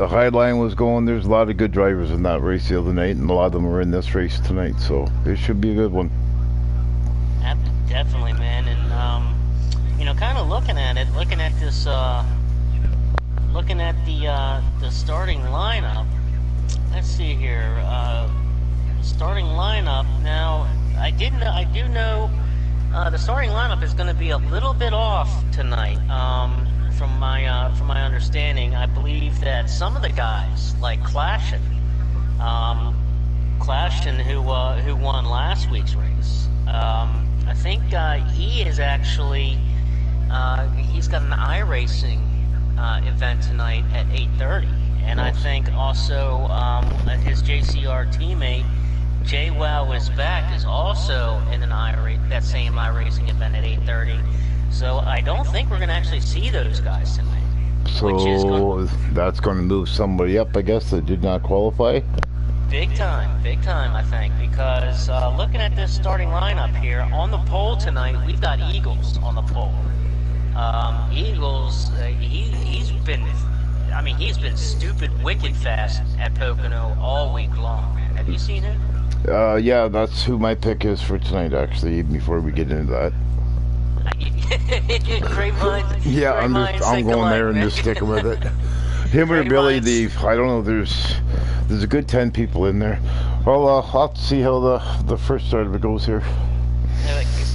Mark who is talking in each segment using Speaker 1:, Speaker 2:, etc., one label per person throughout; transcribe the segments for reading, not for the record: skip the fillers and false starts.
Speaker 1: The high line was going. There's a lot of good drivers in that race the other night, and a lot of them are in this race tonight. So it should be a good one.
Speaker 2: Definitely, man. And kind of looking at this, looking at the starting lineup. Let's see here. Starting lineup. Now, I do know the starting lineup is going to be a little bit off tonight. From my understanding, I believe that some of the guys like Clashin, who won last week's race. I think he is actually he's got an iRacing event tonight at 8:30, and I think also his JCR teammate Jay Wow is back is also in that same iRacing event at 8:30. So I don't think we're going to actually see those guys tonight.
Speaker 1: So that's going to move somebody up, I guess, that did not qualify.
Speaker 2: Big time, I think, because looking at this starting lineup here, on the pole tonight, we've got Eagles on the pole. Eagles, he's been stupid wicked fast at Pocono all week long, man. Have you seen him?
Speaker 1: Yeah, that's who my pick is for tonight, actually, before we get into that.
Speaker 2: Great minds.
Speaker 1: Yeah, I'm going there and just sticking with it. Him or Billy, I don't know, there's a good 10 people in there. Well, I'll have to see how the first start of it goes here.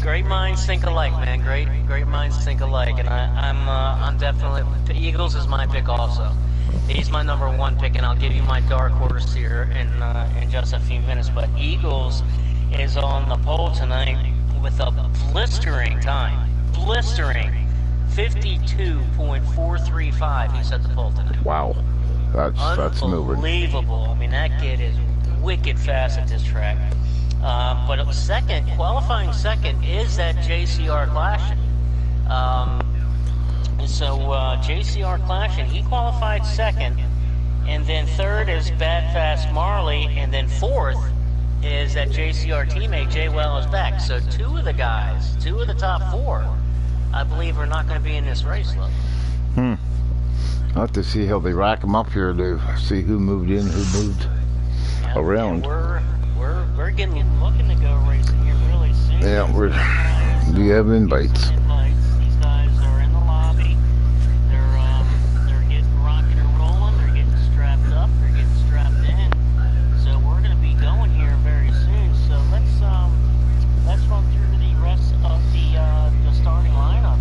Speaker 2: Great minds think alike, man. Great minds think alike, and I'm definitely, Eagles is my pick also. He's my number one pick, and I'll give you my dark horse here in just a few minutes. But Eagles is on the pole tonight with a blistering 52.435. He's at the pole tonight.
Speaker 1: Wow, that's moving.
Speaker 2: Unbelievable. I mean, that kid is wicked fast at this track. But qualifying second is that JCR Clashin. So JCR Clashin, he qualified second, and then third is Bad Fast Marley, and then fourth is that JCR teammate Jay Well is back. So two of the top four, I believe, are not going to be in this race, look.
Speaker 1: I'll have to see how they rack them up here to see who moved in, who moved around.
Speaker 2: Yeah, we're looking to go racing here really soon.
Speaker 1: Yeah, we have invites.
Speaker 2: These guys are in the lobby. They're getting rocking and rolling. They're getting strapped up. They're getting strapped in. So we're going to be going here very soon. So let's run through the rest of the starting lineup.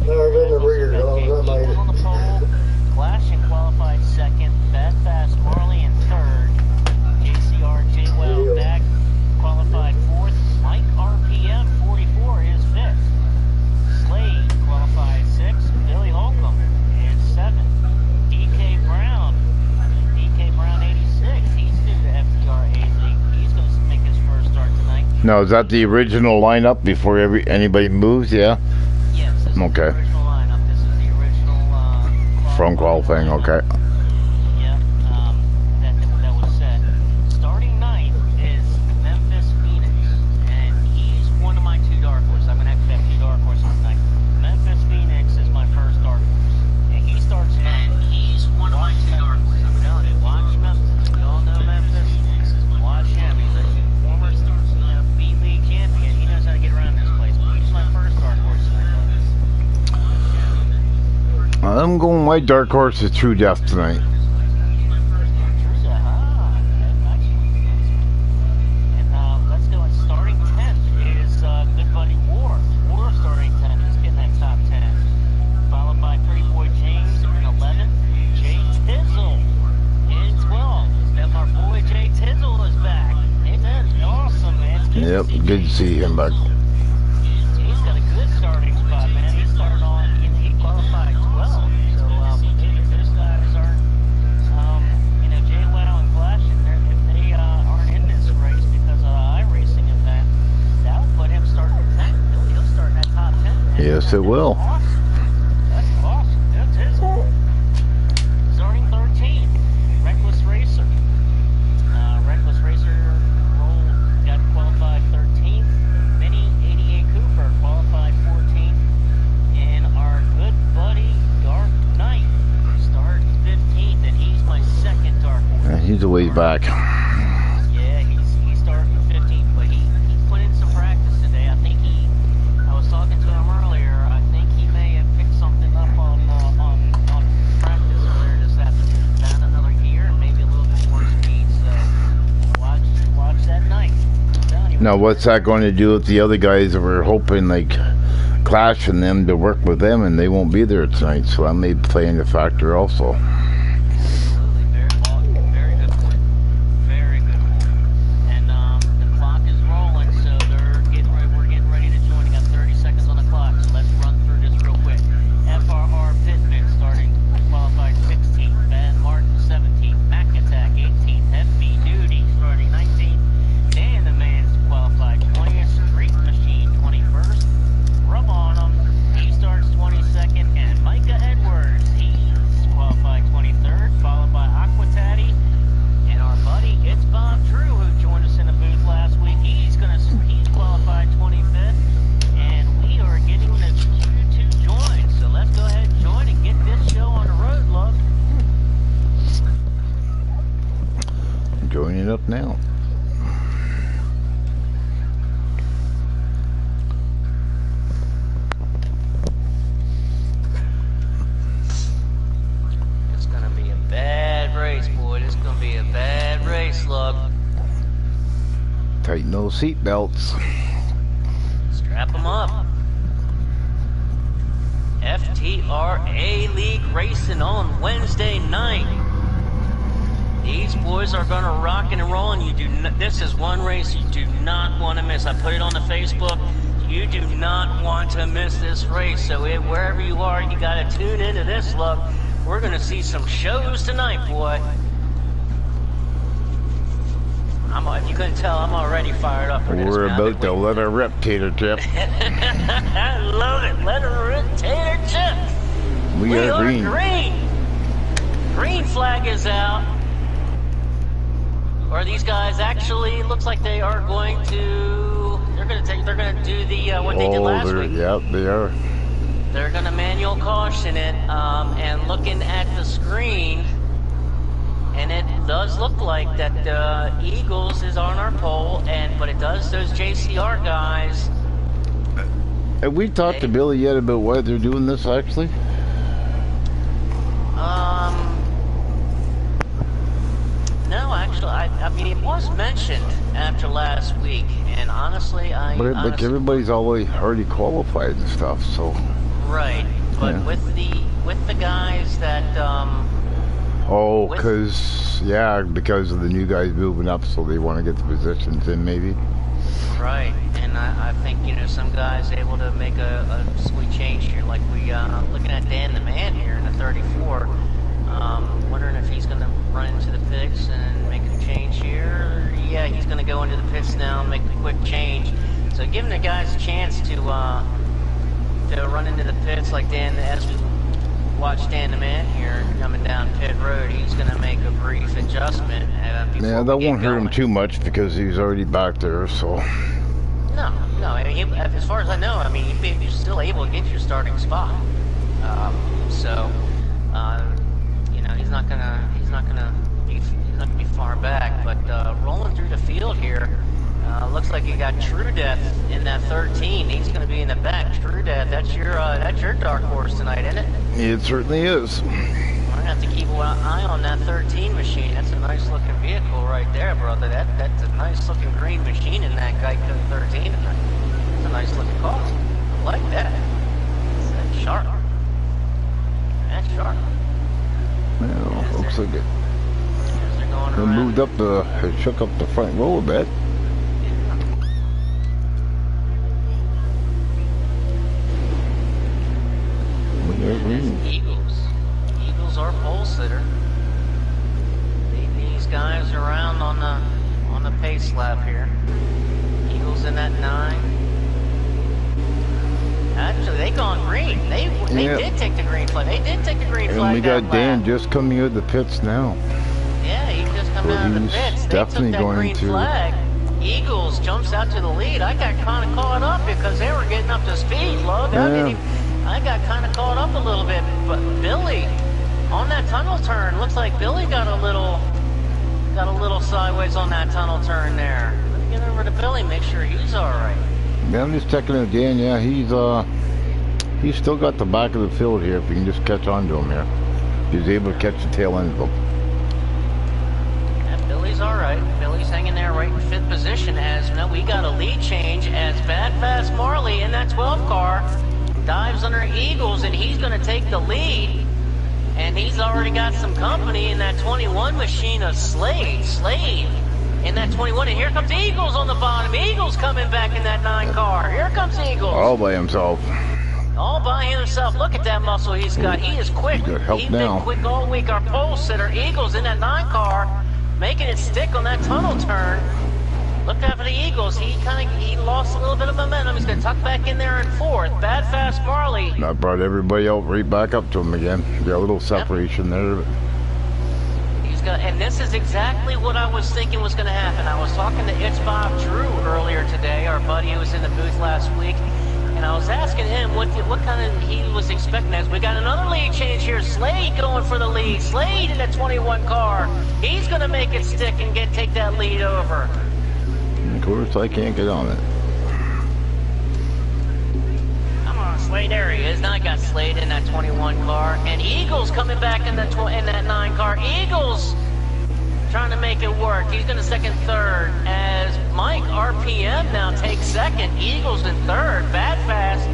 Speaker 2: On the pole, Clashin qualified second. Bad Fast Marley in third. JCR J Well back qualified fourth. Mike RPM 44 is fifth. Slade qualified sixth. Billy Holcomb is seventh. DK Brown 86. He's new to FTR AZ. He's going to make his first start tonight.
Speaker 1: Now, is that the original lineup before anybody moves? Yeah.
Speaker 2: Yes. This is the original lineup. This is the original
Speaker 1: from qualifying. Okay.
Speaker 2: Yeah. That was set. Starting ninth is Memphis Phoenix, and he's one of my two dark horses. I'm going to actually have two dark horses tonight. Memphis Phoenix is my first dark horse, and he starts ninth. And he's one of my two dark horses. I'm telling you, watch Memphis. You all know Memphis. Watch him. He's a former B-League champion. He knows how to get around this place. But he's my first dark horse tonight.
Speaker 1: I'm going my dark horse is True Death tonight.
Speaker 2: And let's go. Starting 10th is good buddy War. War starting 10th. He's getting that top 10. Followed by Pretty Boy James in 11th. Jay Tizzle in 12th. And our boy Jay Tizzle is back. Isn't that awesome, man?
Speaker 1: Yep, good to see him back.
Speaker 2: He's got a good starting spot, man. He started he qualified 12th. So if those guys aren't, Jay Wow and Clashin, if they aren't in this race because of the iRacing event, that will put him starting at 10th. He'll start in that top 10. Man.
Speaker 1: Yes, it will.
Speaker 2: That's awesome. That's his. Starting 13th, Reckless Racer. Reckless Racer got qualified 13th. Mini 88 Cooper qualified 14th. And our good buddy Dark Knight starts 15th, and he's my second
Speaker 1: He's a ways back.
Speaker 2: Yeah, he's starting 15th, but he put in some practice today. I think I was talking to him earlier. I think he may have picked something up on practice earlier this afternoon. Found another gear and maybe a little bit more speed. So watch that night. I'm telling you.
Speaker 1: Now, what's that going to do with the other guys that were hoping, like, Clash and them to work with them, and they won't be there tonight, so that may play into factor also.
Speaker 2: Absolutely, very good point. Very good point. And the clock is rolling, so we're getting ready to join. You got 30 seconds on the clock, so let's run through this real quick. FRR Pittman starting qualified 16th, Van Martin 17th, Mac Attack 18th, FB Duty starting 19th, Dan the Man's qualified 20th, Street Machine 21st. Rub on him. He starts 22nd, and Micah Edwards, he's qualified 23rd, followed by Aquatati, and our buddy, it's Bob Drew, who joined us in the booth last week. He's qualified 25th, and we are getting the you to join. So let's go ahead and join and get this show on the road, love.
Speaker 1: Joining up now.
Speaker 2: It's gonna be a bad race, boy. It's gonna be a bad race, love.
Speaker 1: Tighten those seat belts.
Speaker 2: Strap them up. FTR A-League racing on Wednesday night. These boys are gonna rock and roll, and this is one race you do not want to miss. I put it on the Facebook. You do not want to miss this race. So wherever you are, you gotta tune into this, love. We're gonna see some shows tonight, boy. If you couldn't tell, I'm already fired up for this.
Speaker 1: We're about to let her rip, Tater Chip.
Speaker 2: I love it. Let her rip, Tater Chip.
Speaker 1: We are green.
Speaker 2: Green flag is out. Or these guys actually looks like they are going to. They're going to do the what they did last week.
Speaker 1: Yep, they are.
Speaker 2: They're going to manual caution it, and looking at the screen. And it does look like that Eagles is on our pole, but it does those JCR guys.
Speaker 1: Have we talked to Billy yet about why they're doing this, actually?
Speaker 2: No, actually, I mean, it was mentioned after last week, and honestly,
Speaker 1: But everybody's already qualified and stuff, so.
Speaker 2: Right, but
Speaker 1: yeah.
Speaker 2: with the guys that
Speaker 1: Oh, because of the new guys moving up, so they want to get the positions in, maybe.
Speaker 2: Right, and I think, some guys able to make a sweet change here, like we looking at Dan the Man here in the 34. Wondering if he's going to run into the pits and make a change here. Yeah, he's going to go into the pits now and make a quick change. So giving the guys a chance to run into the pits like Dan, as we watch Dan the Man here coming down pit road, he's going to make a brief adjustment.
Speaker 1: Yeah, that won't hurt him too much because he's already back there, so.
Speaker 2: No, I mean, as far as I know, I mean, you're still able to get your starting spot. He's not gonna be far back. But rolling through the field here, looks like you got True Death in that 13. He's gonna be in the back. True Death, that's your dark horse tonight, isn't it?
Speaker 1: It certainly is.
Speaker 2: We're gonna have to keep an eye on that 13 machine. That's a nice looking vehicle right there, brother. That's a nice looking green machine in that Geico 13. That's a nice looking car. I like that. That's sharp. That's sharp.
Speaker 1: Well, looks like it. They moved up it shook up the front row a bit.
Speaker 2: Eagles are pole sitter. These guys are around on the pace lap here. Eagles in that 9. Actually, they gone green. They did take the green flag. They did take the green flag.
Speaker 1: And we got Dan just coming out of the pits now.
Speaker 2: Yeah, he just come out of the pits. They took that green flag. Eagles jumps out to the lead. I got kind of caught up because they were getting up to speed, Lug. I got kind of caught up a little bit, but Billy, on that tunnel turn, looks like Billy got a little sideways on that tunnel turn there. Let me get over to Billy, make sure he's alright.
Speaker 1: Yeah, I'm just checking it again. Yeah, he's still got the back of the field here. If you can just catch on to him here. He's able to catch the tail end of him.
Speaker 2: Yeah, Billy's alright. Billy's hanging there right in 5th position as, no, we got a lead change as Bad Fast Marley in that 12 car dives under Eagles, and he's going to take the lead. And he's already got some company in that 21 machine of Slade. Slade in that 21. And here comes Eagles on the bottom. Eagles coming back in that 9 car. Here comes Eagles.
Speaker 1: All by himself.
Speaker 2: All by himself. Look at that muscle he's got. He is quick.
Speaker 1: He's got help
Speaker 2: He's
Speaker 1: now.
Speaker 2: been quick all week. Our pole sitter, Eagles in that 9 car, making it stick on that tunnel turn. Look out for the Eagles. He lost a little bit of momentum. He's going to tuck back in there in 4th. Bad Fast Marley.
Speaker 1: I brought everybody out right back up to him again. Got a little separation there. But
Speaker 2: He's got, and this is exactly what I was thinking was going to happen. I was talking to It's Bob Drew earlier today, our buddy who was in the booth last week, and I was asking him what kind of he was expecting. As we got another lead change here, Slade going for the lead. Slade in the 21 car. He's going to make it stick and take that lead over.
Speaker 1: of course, I can't get on it.
Speaker 2: Come on, Slade. There he is. Now I got Slade in that 21 car, and Eagles coming back in that 9 car. Eagles trying to make it work. He's going to second, third, as Mike RPM now takes second. Eagles in third. Bad Fast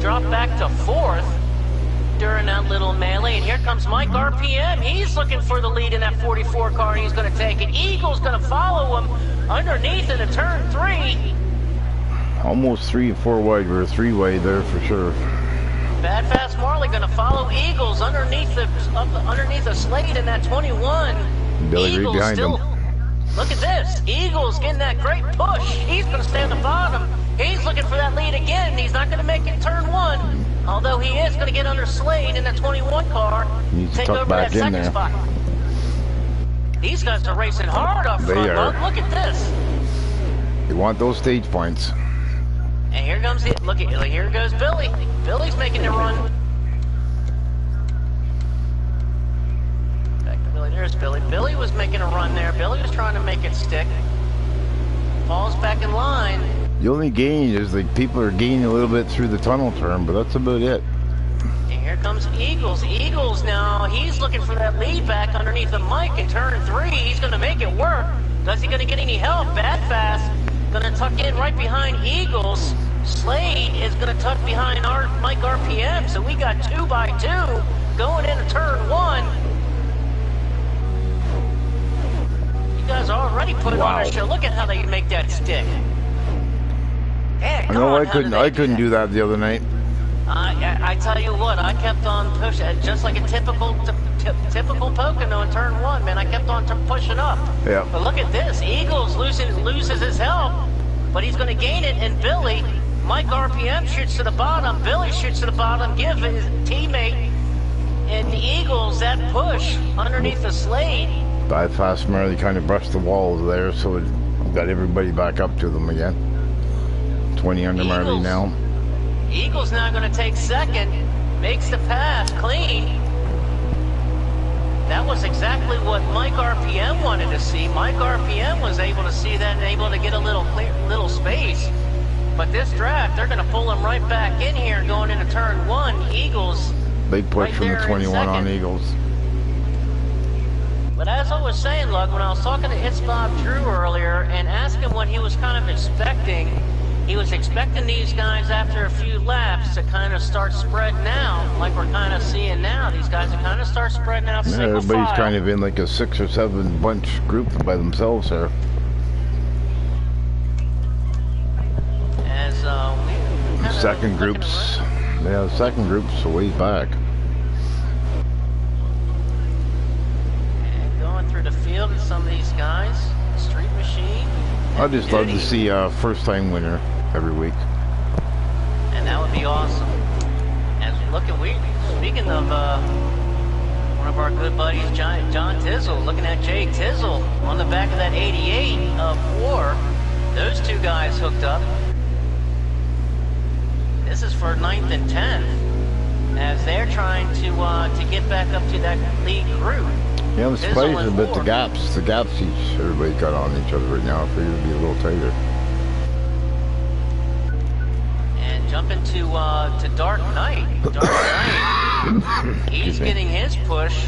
Speaker 2: dropped back to 4th during that little melee. And here comes Mike RPM. He's looking for the lead in that 44 car, and he's going to take it. Eagles going to follow him underneath into turn 3.
Speaker 1: Almost 3 and 4 wide. We're 3 wide there for sure.
Speaker 2: Bad Fast Marley going to follow Eagles underneath the Slade in that 21.
Speaker 1: Billy
Speaker 2: Eagles
Speaker 1: right behind
Speaker 2: still,
Speaker 1: him.
Speaker 2: Look at this. Eagles getting that great push. He's going to stay on the bottom. He's looking for that lead again. He's not going to make it turn 1. Although he is going to get under Slade in the 21 car.
Speaker 1: Needs to
Speaker 2: Take
Speaker 1: tuck
Speaker 2: over
Speaker 1: back
Speaker 2: that
Speaker 1: in
Speaker 2: second
Speaker 1: there.
Speaker 2: spot. These guys are racing hard up
Speaker 1: They
Speaker 2: front.
Speaker 1: are.
Speaker 2: Look at this.
Speaker 1: You want those stage points.
Speaker 2: And here comes it. Look at here goes Billy. Billy's making the run. Back to Billy. There's Billy. Billy was making a run there. Billy was trying to make it stick. Falls back in line.
Speaker 1: The only gain is like people are gaining a little bit through the tunnel turn, but that's about it.
Speaker 2: And here comes Eagles. Eagles now, he's looking for that lead back underneath the mic in turn 3. He's going to make it work. Is he going to get any help? Bad Fast going to tuck in right behind Eagles. Slade is going to tuck behind our Mike RPM. So we got 2 by 2 going into turn 1. You guys already put it on a show. Look at how they make that stick. Hey,
Speaker 1: I know I couldn't do that the other night.
Speaker 2: I tell you what, I kept on pushing, just like a typical Pocono in turn 1, man. I kept on pushing up.
Speaker 1: Yeah.
Speaker 2: But look at this, Eagles loses his help, but he's going to gain it. And Billy, Mike RPM shoots to the bottom. Billy shoots to the bottom. Give his teammate and the Eagles that push underneath the Slade.
Speaker 1: Bad Fast Marley kind of brushed the walls there, so it got everybody back up to them again. 20 under Marley now.
Speaker 2: Eagles now going to take second. Makes the pass clean. That was exactly what Mike RPM wanted to see. Mike RPM was able to see that and able to get a little space. But this draft, they're going to pull him right back in here going into turn 1. Eagles.
Speaker 1: Big push
Speaker 2: right
Speaker 1: from the 21 on Eagles.
Speaker 2: But as I was saying, Lug, when I was talking to It's Bob Drew earlier and asking what he was kind of expecting, he was expecting these guys after a few laps to kind of start spreading out, like we're kind of seeing now. These guys are kind of start spreading out single file.
Speaker 1: Everybody's kind of in like a 6 or 7 bunch group by themselves there.
Speaker 2: As
Speaker 1: second groups, yeah, second groups a ways back.
Speaker 2: And going through the field with some of these guys, Street Machine.
Speaker 1: I'd just love to see a first-time winner every week.
Speaker 2: And that would be awesome. As we look at, speaking of one of our good buddies, John Tizzle, looking at Jay Tizzle on the back of that 88 of War. Those 2 guys hooked up. This is for 9th and 10th, as they're trying to get back up to that lead group.
Speaker 1: Yeah, I'm
Speaker 2: Tizzle
Speaker 1: surprised
Speaker 2: in
Speaker 1: about the
Speaker 2: 4th.
Speaker 1: gaps. The gaps everybody got on each other right now. I figured it'd be a little tighter.
Speaker 2: And jumping to Dark Knight. Dark Knight, he's getting his push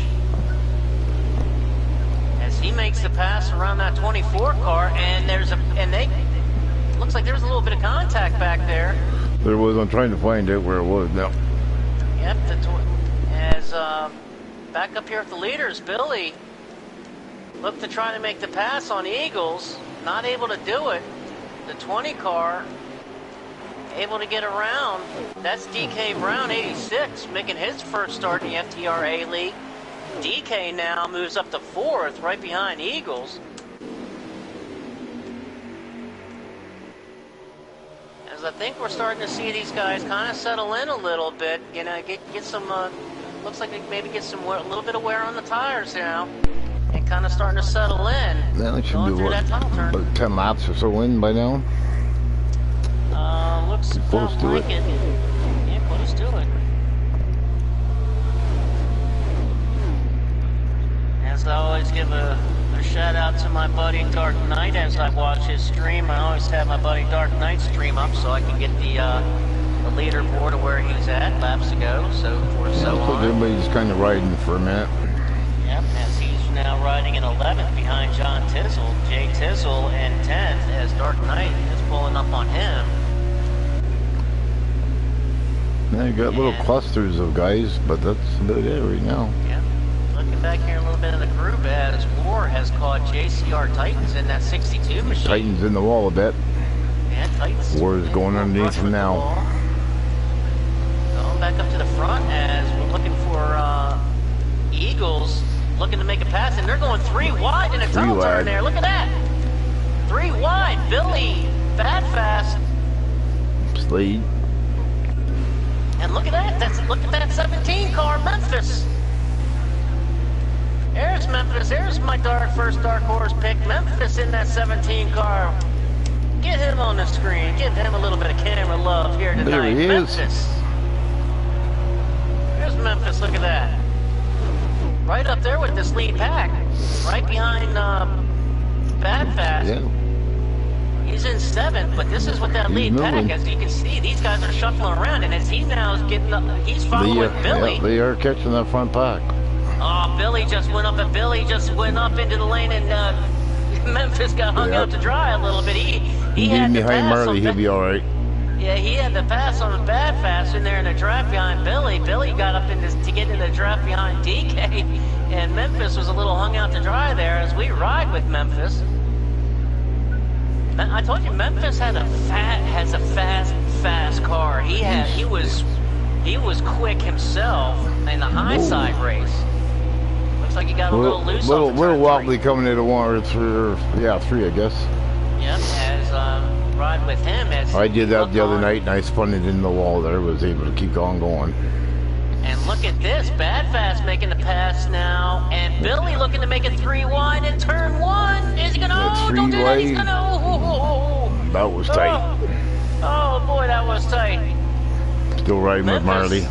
Speaker 2: as he makes the pass around that 24 car, and looks like there's a little bit of contact back there.
Speaker 1: There was. I'm trying to find out where it was now.
Speaker 2: Yep, as back up here with the leaders, Billy looked to try to make the pass on Eagles, not able to do it. The 20 car able to get around. That's DK Brown, 86, making his first start in the FTRA League. DK now moves up to 4th, right behind Eagles. As I think we're starting to see these guys kind of settle in a little bit, you know, get some, looks like they maybe get some a little bit of wear on the tires now, and kind of starting to settle in.
Speaker 1: That should
Speaker 2: Going
Speaker 1: be
Speaker 2: through
Speaker 1: what,
Speaker 2: that tunnel turn.
Speaker 1: about 10 laps or so in by now.
Speaker 2: Looks
Speaker 1: Close to
Speaker 2: like
Speaker 1: it.
Speaker 2: Yeah, close to it. As I always give a shout out to my buddy Dark Knight as I watch his stream. I always have my buddy Dark Knight stream up so I can get the leaderboard of where he's at laps ago, so forth, so
Speaker 1: Looks like
Speaker 2: on.
Speaker 1: everybody's kind of riding for a minute.
Speaker 2: Yep, as he's now riding in 11th behind John Tizzle. Jay Tizzle in 10th as Dark Knight is pulling up on him.
Speaker 1: Now you got little
Speaker 2: And-
Speaker 1: clusters of guys, but that's about it right now.
Speaker 2: Yep. Looking back here a little bit in the group as War has caught JCR Titans in that 62 machine.
Speaker 1: Titans in the wall a bit.
Speaker 2: Yeah, Titans.
Speaker 1: War is going underneath
Speaker 2: Brush
Speaker 1: him
Speaker 2: with the
Speaker 1: now.
Speaker 2: wall. Going back up to the front as we're looking for Eagles looking to make a pass, and they're going 3 wide in a tunnel turn
Speaker 1: wide.
Speaker 2: there. Look at that. 3 wide. Billy, bad fast.
Speaker 1: Slade.
Speaker 2: And look at that. Look at that 17 car, Memphis. There's Memphis. There's my first dark horse pick. Memphis in that 17 car. Get him on the screen. Give him a little bit of camera love here tonight.
Speaker 1: There he is.
Speaker 2: Memphis. There's Memphis. Look at that. Right up there with this lead pack. Right behind Bad Fast.
Speaker 1: Yeah.
Speaker 2: He's in 7th, but this is with that lead
Speaker 1: moving.
Speaker 2: pack. As you can see, these guys are shuffling around, and as he now is getting up, he's following Billy.
Speaker 1: Yeah, they are catching that front pack.
Speaker 2: Oh, Billy just went up, and Billy just went up into the lane, and Memphis got hung out to dry a little bit. He had the
Speaker 1: behind
Speaker 2: pass
Speaker 1: Marley,
Speaker 2: on
Speaker 1: he'll be all right.
Speaker 2: Yeah, he had the pass on Bad Fast in there in the draft behind Billy. Billy got up to get in the draft behind DK, and Memphis was a little hung out to dry there as we ride with Memphis. I told you Memphis has a fast car. He was quick himself in the high side race. Looks like he got a little loose.
Speaker 1: Little
Speaker 2: off the turn
Speaker 1: wobbly
Speaker 2: 3.
Speaker 1: coming into 1 or 3, or 3, I guess.
Speaker 2: Yep, as ride with him as
Speaker 1: I did that the other
Speaker 2: on.
Speaker 1: night, and I spun it in the wall there. Was able to keep on going.
Speaker 2: And look at this, Bad Fast making the pass now, and Billy looking to make it 3 wide in turn 1. Is he gonna?
Speaker 1: That's
Speaker 2: Oh,
Speaker 1: 3
Speaker 2: don't do that. He's
Speaker 1: wide.
Speaker 2: gonna.
Speaker 1: That was tight.
Speaker 2: Oh boy, that was tight.
Speaker 1: Still riding with Marley.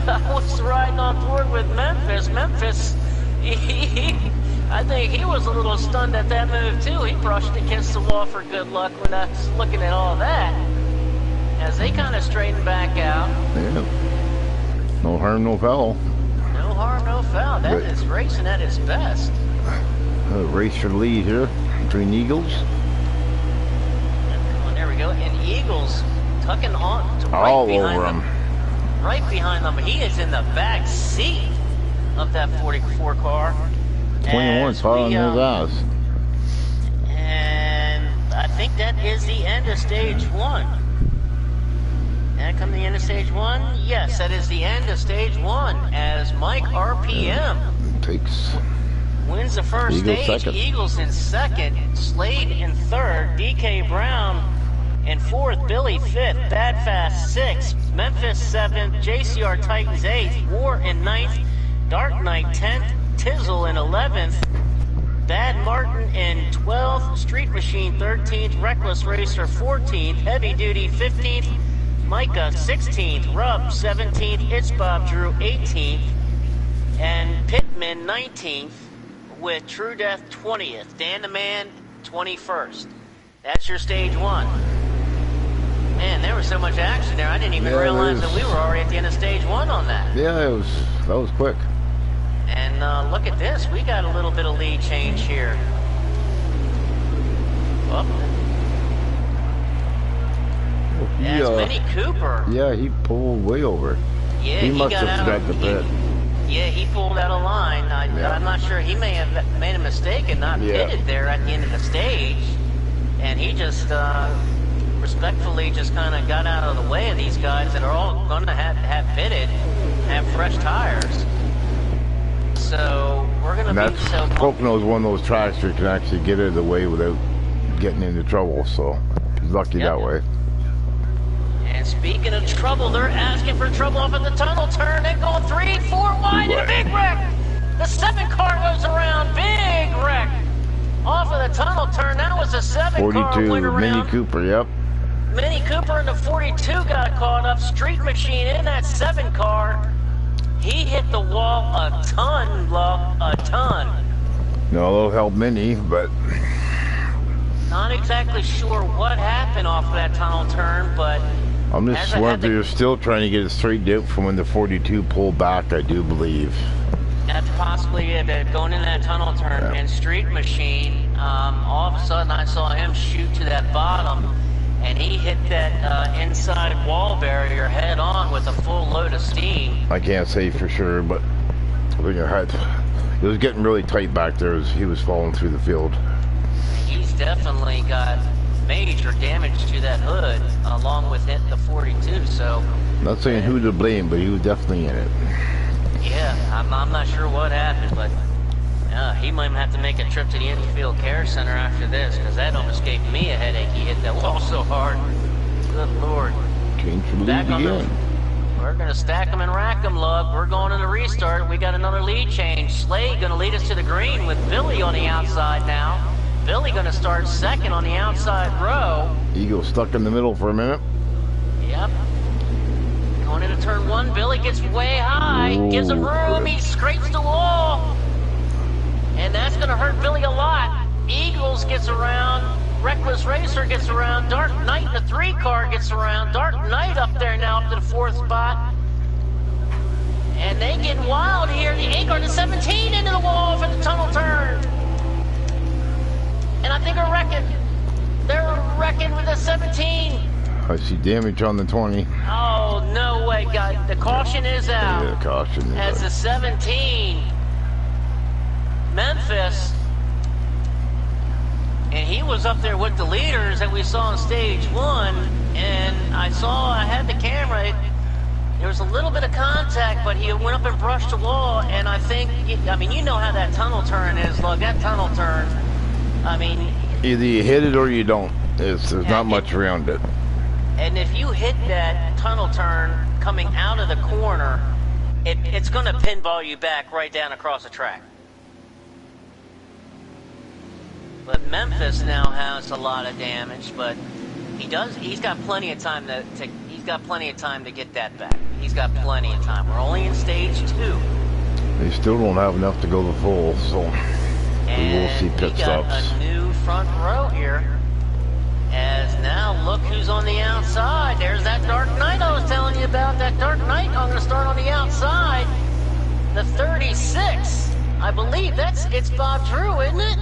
Speaker 2: I was riding on board with Memphis. Memphis, I think he was a little stunned at that move too. He brushed against the wall for good luck when I was looking at all that. As they kind of straighten back out.
Speaker 1: Yeah. No harm, no foul.
Speaker 2: No harm, no foul. That is racing at its best.
Speaker 1: Race for the lead here between Eagles.
Speaker 2: Oh, there we go. And Eagles tucking on to right
Speaker 1: All
Speaker 2: behind
Speaker 1: over
Speaker 2: them.
Speaker 1: him.
Speaker 2: Right behind them. He is in the back seat of that 44 car.
Speaker 1: 21
Speaker 2: As
Speaker 1: following
Speaker 2: we,
Speaker 1: his ass.
Speaker 2: And I think that is the end of stage 1. That come the end of stage 1? Yes, that is the end of stage 1 as Mike RPM
Speaker 1: Takes
Speaker 2: wins the first
Speaker 1: Eagles
Speaker 2: stage.
Speaker 1: second.
Speaker 2: Eagles in 2nd, Slade in 3rd, DK Brown in 4th, Billy 5th, Bad Fast 6th, Memphis 7th, JCR Titans 8th, War in 9th, Dark Knight 10th, Tizzle in 11th, Bad Martin in 12th, Street Machine 13th, Reckless Racer 14th, Heavy Duty 15th, Micah 16th, Rub 17th, It's Bob Drew 18th, and Pit Man 19th with True Death 20th. Dan the Man 21st. That's your stage 1. Man, there was so much action there. I didn't even realize that we were already at the end of stage 1 on that.
Speaker 1: Yeah, that was quick.
Speaker 2: And look at this. We got a little bit of lead change here. Oh. That's Mini Cooper.
Speaker 1: Yeah, he pulled way over.
Speaker 2: Yeah,
Speaker 1: he must have forgot the pit.
Speaker 2: Yeah, he pulled out of line. I'm not sure. He may have made a mistake and not pitted there at the end of the stage. And he just respectfully just kind of got out of the way of these guys that are all going to have pitted, have fresh tires. So we're going to be so...
Speaker 1: Pocono's one of those tracks where you can actually get out of the way without getting into trouble. So he's lucky that way.
Speaker 2: And speaking of trouble, they're asking for trouble off at the tunnel turn. They're going 3, 4 wide and a big wreck. The 7 car goes around. Big wreck. Off of the tunnel turn. That was a 7 car went around.
Speaker 1: Mini Cooper, yep.
Speaker 2: Mini Cooper in the 42 got caught up. Street Machine in that 7 car. He hit the wall a ton, love. A ton.
Speaker 1: No, it'll help Mini, but...
Speaker 2: Not exactly sure what happened off of that tunnel turn, but...
Speaker 1: I'm just wondering if they're still trying to get it straightened out from when the 42 pulled back, I do believe.
Speaker 2: That's possibly it, going in that tunnel turn. Yeah. And Street Machine, all of a sudden I saw him shoot to that bottom, and he hit that inside wall barrier head on with a full load of steam.
Speaker 1: I can't say for sure, but I think it was getting really tight back there as he was falling through the field.
Speaker 2: He's definitely got major damage to that hood, along with hitting the 42, so...
Speaker 1: Not saying who to blame, but he was definitely in it.
Speaker 2: Yeah, I'm not sure what happened, but he might have to make a trip to the infield care center after this, because that almost gave me a headache. He hit that wall so hard. Good Lord.
Speaker 1: Change from lead again.
Speaker 2: We're going to stack them and rack them, Lug. We're going to the restart. We got another lead change. Slade going to lead us to the green with Billy on the outside now. Billy going to start second on the outside row.
Speaker 1: Eagle stuck in the middle for a minute.
Speaker 2: Yep. Going into turn 1, Billy gets way high, gives him room, he scrapes the wall. And that's going to hurt Billy a lot. Eagles gets around, Reckless Racer gets around, Dark Knight, the 3 car gets around. Dark Knight up there now up to the 4th spot. And they get wild here. The 8 car, the 17 into the wall for the tunnel turn. And I think they're wrecking with the 17.
Speaker 1: I see damage on the 20.
Speaker 2: Oh, no way, guys. The caution is out.
Speaker 1: Yeah, the caution is
Speaker 2: out. As the 17, Memphis, and he was up there with the leaders that we saw on stage 1, and I had the camera. There was a little bit of contact, but he went up and brushed the wall, and I think, I mean, you know how that tunnel turn is, look, that tunnel turn, I mean...
Speaker 1: Either you hit it or you don't. There's not much around it.
Speaker 2: And if you hit that tunnel turn coming out of the corner, it's going to pinball you back right down across the track. But Memphis now has a lot of damage, but he's got plenty of time to get that back. He's got plenty of time. We're only in stage 2.
Speaker 1: They still don't have enough to go the full, so we will see pit stops.
Speaker 2: We got a new front row here. As now, look who's on the outside. There's that Dark Knight I was telling you about. That Dark Knight, I'm going to start on the outside. The 36, I believe. It's Bob Drew, isn't it?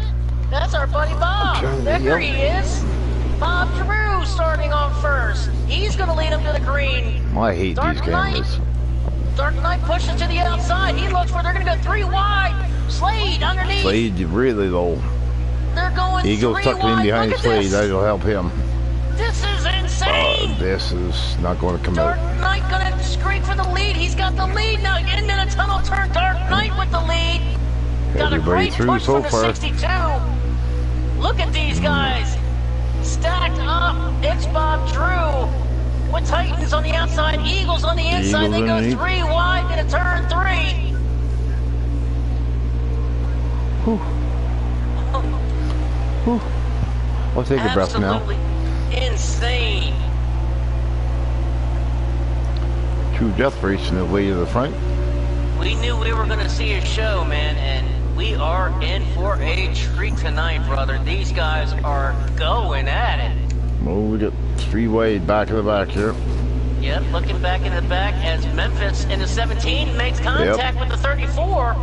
Speaker 2: That's our buddy Bob. There he is. Bob Drew starting on first. He's going to lead him to the green.
Speaker 1: I hate these cameras.
Speaker 2: Dark Knight pushes to the outside. He looks for, they're going to go 3 wide. Slade underneath.
Speaker 1: Slade really low.
Speaker 2: They're going
Speaker 1: Eagle's tucking in behind Slade. That'll help him.
Speaker 2: This is insane.
Speaker 1: This is not going to come out.
Speaker 2: Dark Knight going to scrape for the lead. He's got the lead now. Into the tunnel turn. Dark Knight with the lead. Got
Speaker 1: everybody
Speaker 2: a great push
Speaker 1: so
Speaker 2: from the
Speaker 1: far.
Speaker 2: 62. Look at these guys. Stacked up. It's Bob Drew with Titans on the outside. Eagles on the inside. They go 3 wide into turn 3.
Speaker 1: Whew. Whew. I'll take a breath now.
Speaker 2: Absolutely insane.
Speaker 1: True Death racing the way to the front.
Speaker 2: we knew we were going to see a show, man, and we are in for a treat tonight, brother. These guys are going at it.
Speaker 1: Well, we got 3-way back in the back here.
Speaker 2: Yep, looking back in the back as Memphis in the 17 makes contact with the 34.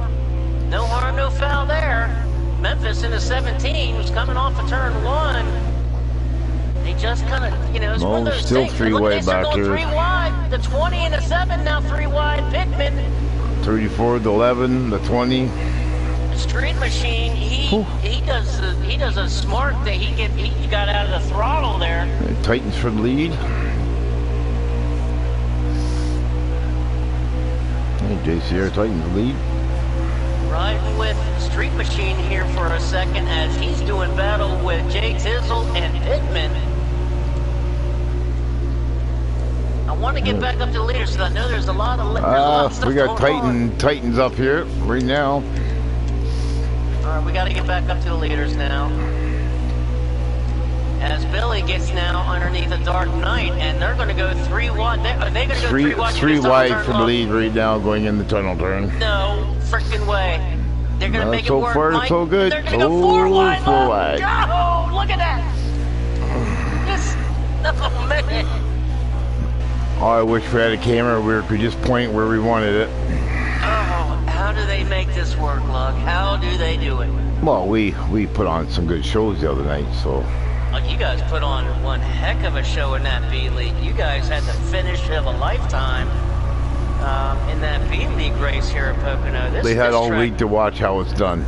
Speaker 2: No harm, no foul there. Memphis in the 17 was coming off of turn 1. They just kind of, you know, it's one of those
Speaker 1: still
Speaker 2: things.
Speaker 1: 3-way back
Speaker 2: going
Speaker 1: here.
Speaker 2: 3 wide. The 20 and the 7 now 3 wide. Pittman.
Speaker 1: 34, the 11, the 20.
Speaker 2: Street Machine. He does a smart thing. He got out of the throttle there.
Speaker 1: Titans for the lead. JCR Titans lead.
Speaker 2: Riding with Street Machine here for a second as he's doing battle with Jay Tizzle and Pittman. I want to get back up to the leaders because I know there's a lot of stuff
Speaker 1: we got
Speaker 2: going on.
Speaker 1: Titans up here right now.
Speaker 2: All right, we got to get back up to the leaders now. As Billy gets now underneath the Dark Knight, and they're going to go 3 wide. Are they going to go 3 wide?
Speaker 1: 3 wide for the lead right now, going in the tunnel turn.
Speaker 2: No freaking way. They're going to make it work,
Speaker 1: So far,
Speaker 2: Mike.
Speaker 1: so good.
Speaker 2: They're going to go 4 wide.
Speaker 1: 4 wide.
Speaker 2: Oh, look at that. Oh, man.
Speaker 1: Oh, I wish we had a camera where we could just point where we wanted it.
Speaker 2: Oh, how do they make this work, Lug? How do they do it?
Speaker 1: Well, we put on some good shows the other night, so.
Speaker 2: Well, you guys put on one heck of a show in that B-League. You guys had the finish of a lifetime in that B-League race here at Pocono.
Speaker 1: They had all week to watch how it's done.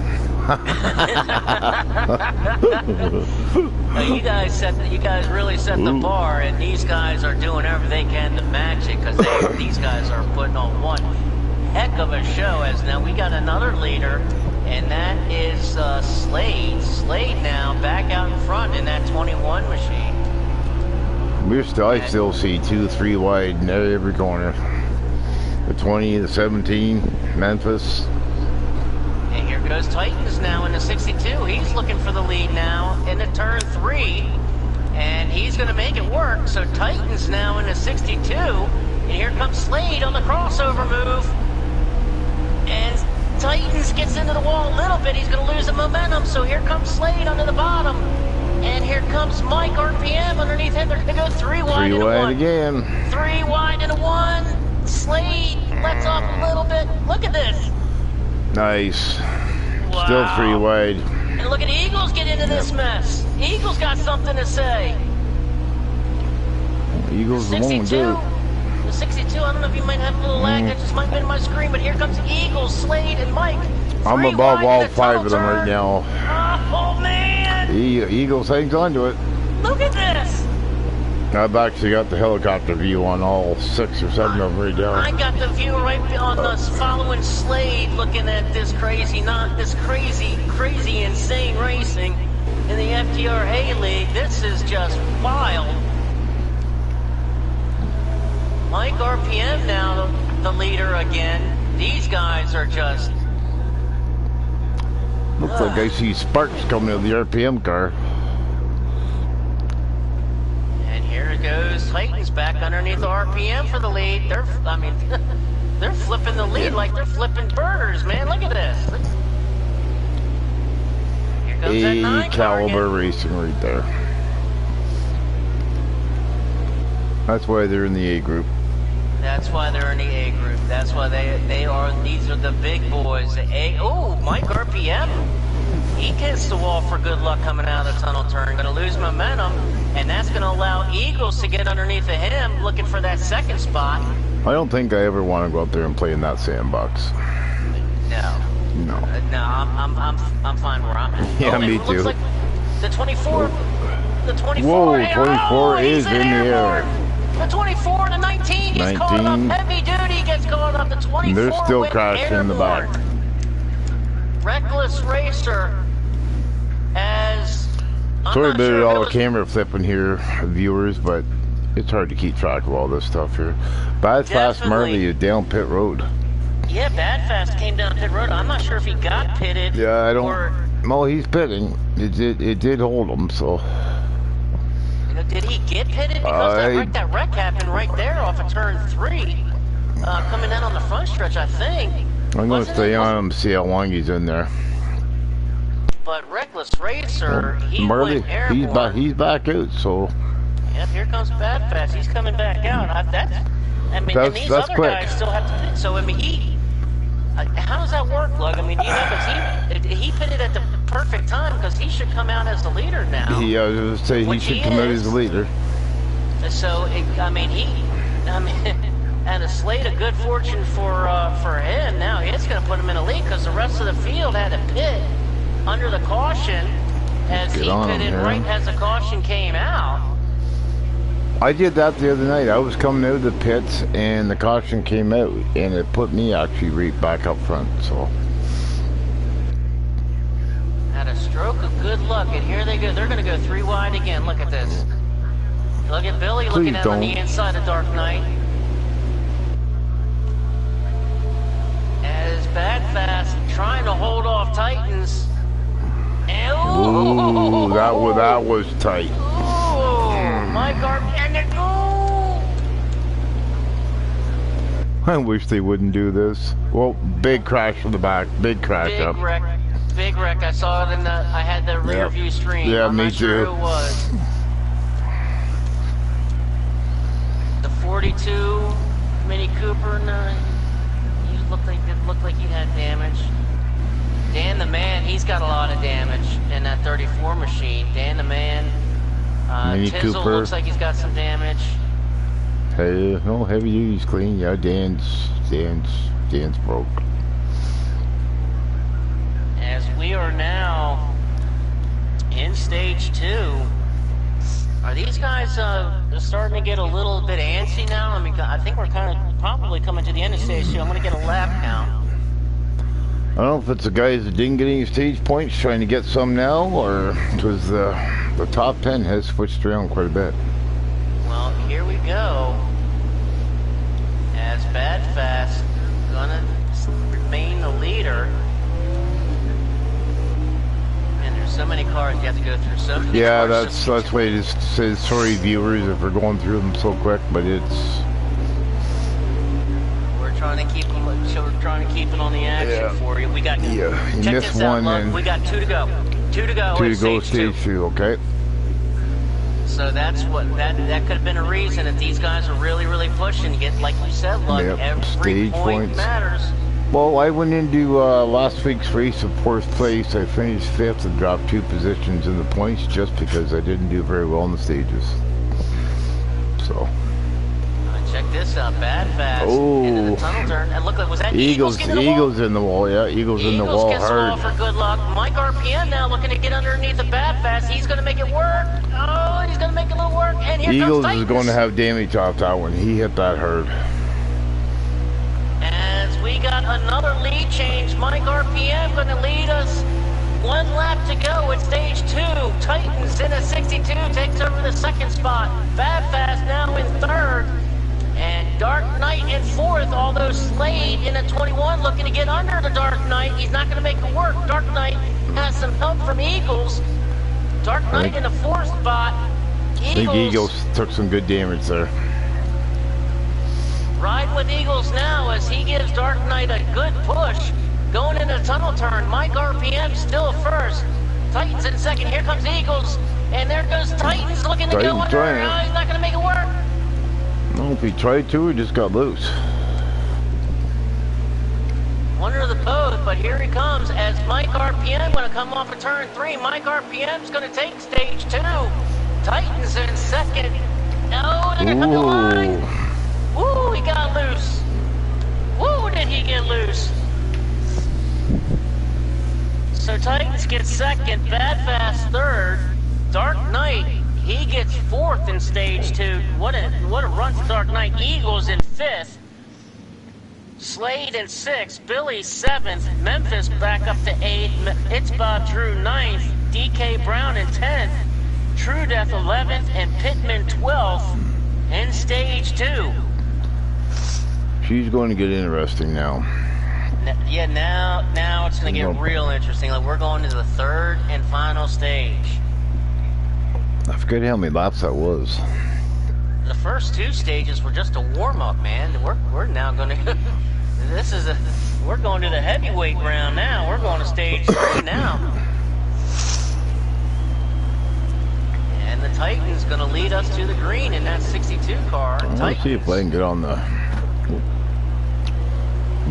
Speaker 2: You guys really set the bar, and these guys are doing everything they can to match it because these guys are putting on one heck of a show. As now we got another leader, and that is Slade. Slade now back out in front in that 21 machine.
Speaker 1: I still see 2, 3 wide in every corner. The 20, the 17, Memphis.
Speaker 2: And here goes Titans now in the 62. He's looking for the lead now in the turn 3. And he's going to make it work. So Titans now in the 62. And here comes Slade on the crossover move. And Titans gets into the wall a little bit. He's going to lose the momentum. So here comes Slade under the bottom. And here comes Mike RPM underneath him. They're going to go 3 wide
Speaker 1: 3
Speaker 2: into
Speaker 1: wide
Speaker 2: 1.
Speaker 1: again.
Speaker 2: 3 wide into 1. Slade lets off a little bit. Look at this.
Speaker 1: Nice.
Speaker 2: Wow.
Speaker 1: Still 3 wide.
Speaker 2: And look at Eagles get into this mess. Eagles got something to say.
Speaker 1: Eagles
Speaker 2: The 62. The 62, I don't know if you might have a little lag. That just might have been my screen, but here comes Eagles, Slade, and Mike.
Speaker 1: I'm above all 5 of them right now.
Speaker 2: Oh, man.
Speaker 1: Eagles hangs on to it.
Speaker 2: Look at this.
Speaker 1: I've actually got the helicopter view on all 6 or 7 of them right now.
Speaker 2: I got the view right on us following Slade, looking at this crazy, insane racing in the FTR A-League. This is just wild. Mike RPM now the leader again. These guys are just...
Speaker 1: Looks like I see sparks coming out of the RPM car.
Speaker 2: And here it goes. Titans back underneath RPM for the lead. They're flipping the lead like they're flipping burgers, man. Look at this. Here comes that 9 car
Speaker 1: caliber
Speaker 2: again.
Speaker 1: racing right there. That's why they're in the A group.
Speaker 2: That's why they're in the A group. That's why these are the big boys. The A. Oh, Mike RPM. He gets the wall for good luck coming out of the tunnel turn. Going to lose momentum, and that's going to allow Eagles to get underneath of him, looking for that 2nd spot.
Speaker 1: I don't think I ever want to go up there and play in that sandbox.
Speaker 2: No.
Speaker 1: No.
Speaker 2: I'm fine where I'm at.
Speaker 1: Yeah, me
Speaker 2: it
Speaker 1: too.
Speaker 2: Looks like the 24. The 24.
Speaker 1: Whoa,
Speaker 2: and-
Speaker 1: 24 is
Speaker 2: he's
Speaker 1: in the air.
Speaker 2: The 24 to 19 gets caught up.
Speaker 1: 19.
Speaker 2: Heavy duty gets caught up. The 24
Speaker 1: They're still
Speaker 2: went
Speaker 1: crashing in the back.
Speaker 2: airborne. Reckless Racer as... I'm
Speaker 1: Sorry
Speaker 2: not
Speaker 1: about
Speaker 2: sure
Speaker 1: all
Speaker 2: if it
Speaker 1: the
Speaker 2: was-
Speaker 1: camera flipping here, viewers, but it's hard to keep track of all this stuff here. Bad Fast
Speaker 2: Definitely.
Speaker 1: Marley is down pit road.
Speaker 2: Yeah, Bad Fast came down pit road. I'm not sure if he got pitted.
Speaker 1: Yeah, I don't.
Speaker 2: Or,
Speaker 1: No, he's pitting. It did hold him, so.
Speaker 2: did he get pitted? Because that wreck happened right there off of turn 3. Coming in on the front stretch, I think.
Speaker 1: I'm going to stay on him, see how long he's in there.
Speaker 2: But Reckless Racer, he
Speaker 1: Marley,
Speaker 2: went airborne.
Speaker 1: he's back out, so.
Speaker 2: Yep, here comes Bad Fast. He's coming back out. And these other
Speaker 1: quick.
Speaker 2: guys still have to pit. So, I mean, how does that work, Lug? I mean, do you know, because he pitted at the perfect time because he should come out as the leader now.
Speaker 1: I was going to say he should come out as the leader.
Speaker 2: So, and a slate of good fortune for him. Now it's going to put him in a lead because the rest of the field had to pit under the caution as he pitted right as the caution came out.
Speaker 1: I did that the other night. I was coming out of the pits and the caution came out and it put me actually right back up front. So
Speaker 2: had a stroke of good luck, and here they go. They're going to go 3 wide again. Look at this. Look at Billy looking out on the inside of Dark Knight. As Bad Fast trying to hold off Titans. And,
Speaker 1: ooh, that was tight.
Speaker 2: My guard and it.
Speaker 1: I wish they wouldn't do this. Well, big crash from the back. Big crash up.
Speaker 2: Big wreck. I saw it in I had the rear view stream.
Speaker 1: Yeah,
Speaker 2: I'm
Speaker 1: me
Speaker 2: not sure
Speaker 1: too.
Speaker 2: who it was. The 42 Mini Cooper. He looked like he had damage. Dan the Man, he's got a lot of damage in that 34 machine. Dan the Man.
Speaker 1: Mini
Speaker 2: Tizzle
Speaker 1: Cooper
Speaker 2: looks like he's got some damage.
Speaker 1: Hey, no, heavy duty's clean. Yeah, Dan's broke.
Speaker 2: As we are now in stage 2, are these guys starting to get a little bit antsy now? I mean, I think we're kind of probably coming to the end of stage 2. I'm going to get a lap count.
Speaker 1: I don't know if it's the guys that didn't get any stage points trying to get some now, or because the top 10 has switched around quite a bit.
Speaker 2: Well, here we go. As Bad Fast gonna remain the leader. And there's so many cars you have to go through. So many cars.
Speaker 1: That's why it just says sorry viewers if we're going through them so quick, but it's.
Speaker 2: We're trying to keep them. We're trying to keep it on the action for you. We got.
Speaker 1: You
Speaker 2: check
Speaker 1: missed
Speaker 2: this out,
Speaker 1: one, and
Speaker 2: we got 2 to go. 2 to go.
Speaker 1: 2 to go, stage 2. Okay.
Speaker 2: So that's what that could have been a reason if these guys are really pushing. Get like you said, look, every
Speaker 1: stage
Speaker 2: point
Speaker 1: points
Speaker 2: matters.
Speaker 1: Well, I went into last week's race of 4th place. I finished 5th and dropped 2 positions in the points just because I didn't do very well in the stages. So.
Speaker 2: Check this out, Bad Fast into the tunnel turn. And look, was that Eagles in the wall?
Speaker 1: Eagles in the wall, yeah. Eagles in the wall
Speaker 2: gets
Speaker 1: hard.
Speaker 2: The wall for good luck. Mike RPM now looking to get underneath the Bad Fast. He's going to make it work. Oh, he's going to make a little work. And here
Speaker 1: Eagles
Speaker 2: comes Titans.
Speaker 1: is going to have damage off that one. He hit that hard.
Speaker 2: As we got another lead change, Mike RPM going to lead us 1 lap to go at stage 2. Titans in a 62 takes over the 2nd spot. Bad Fast now in 3rd. And Dark Knight in 4th, although Slade in a 21 looking to get under the Dark Knight. He's not going to make it work. Dark Knight has some help from Eagles. Dark Knight in the 4th spot.
Speaker 1: I think Eagles took some good damage there.
Speaker 2: Riding with Eagles now as he gives Dark Knight a good push. Going into the tunnel turn. Mike RPM still 1st. Titans in 2nd. Here comes Eagles. And there goes Titans looking to go under. Oh, he's not going to make it work.
Speaker 1: No, if he tried to, he just got loose.
Speaker 2: One of the both, but here he comes as Mike RPM going to come off of turn 3. Mike RPM's going to take stage 2. Titans in 2nd. No, they're going to come to line. Woo, he got loose. Woo, did he get loose. So Titans get 2nd, Bad Fast 3rd, Dark Knight, he gets 4th in stage 2. What a run for Dark Knight. Eagles in 5th. Slade in 6th. Billy 7th. Memphis back up to 8th. It's Bob Drew 9th. DK Brown in 10th. True Death 11th. And Pittman 12th in stage 2.
Speaker 1: She's going to get interesting now.
Speaker 2: Yeah, now it's going to get real interesting. Like, we're going to the 3rd and final stage.
Speaker 1: I forget how many laps that was.
Speaker 2: The first 2 stages were just a warm-up, man. We're now going to. This is We're going to the heavyweight round now. We're going to stage 3 now. And the Titan's going to lead us to the green in that 62 car.
Speaker 1: Let's see if I can get on the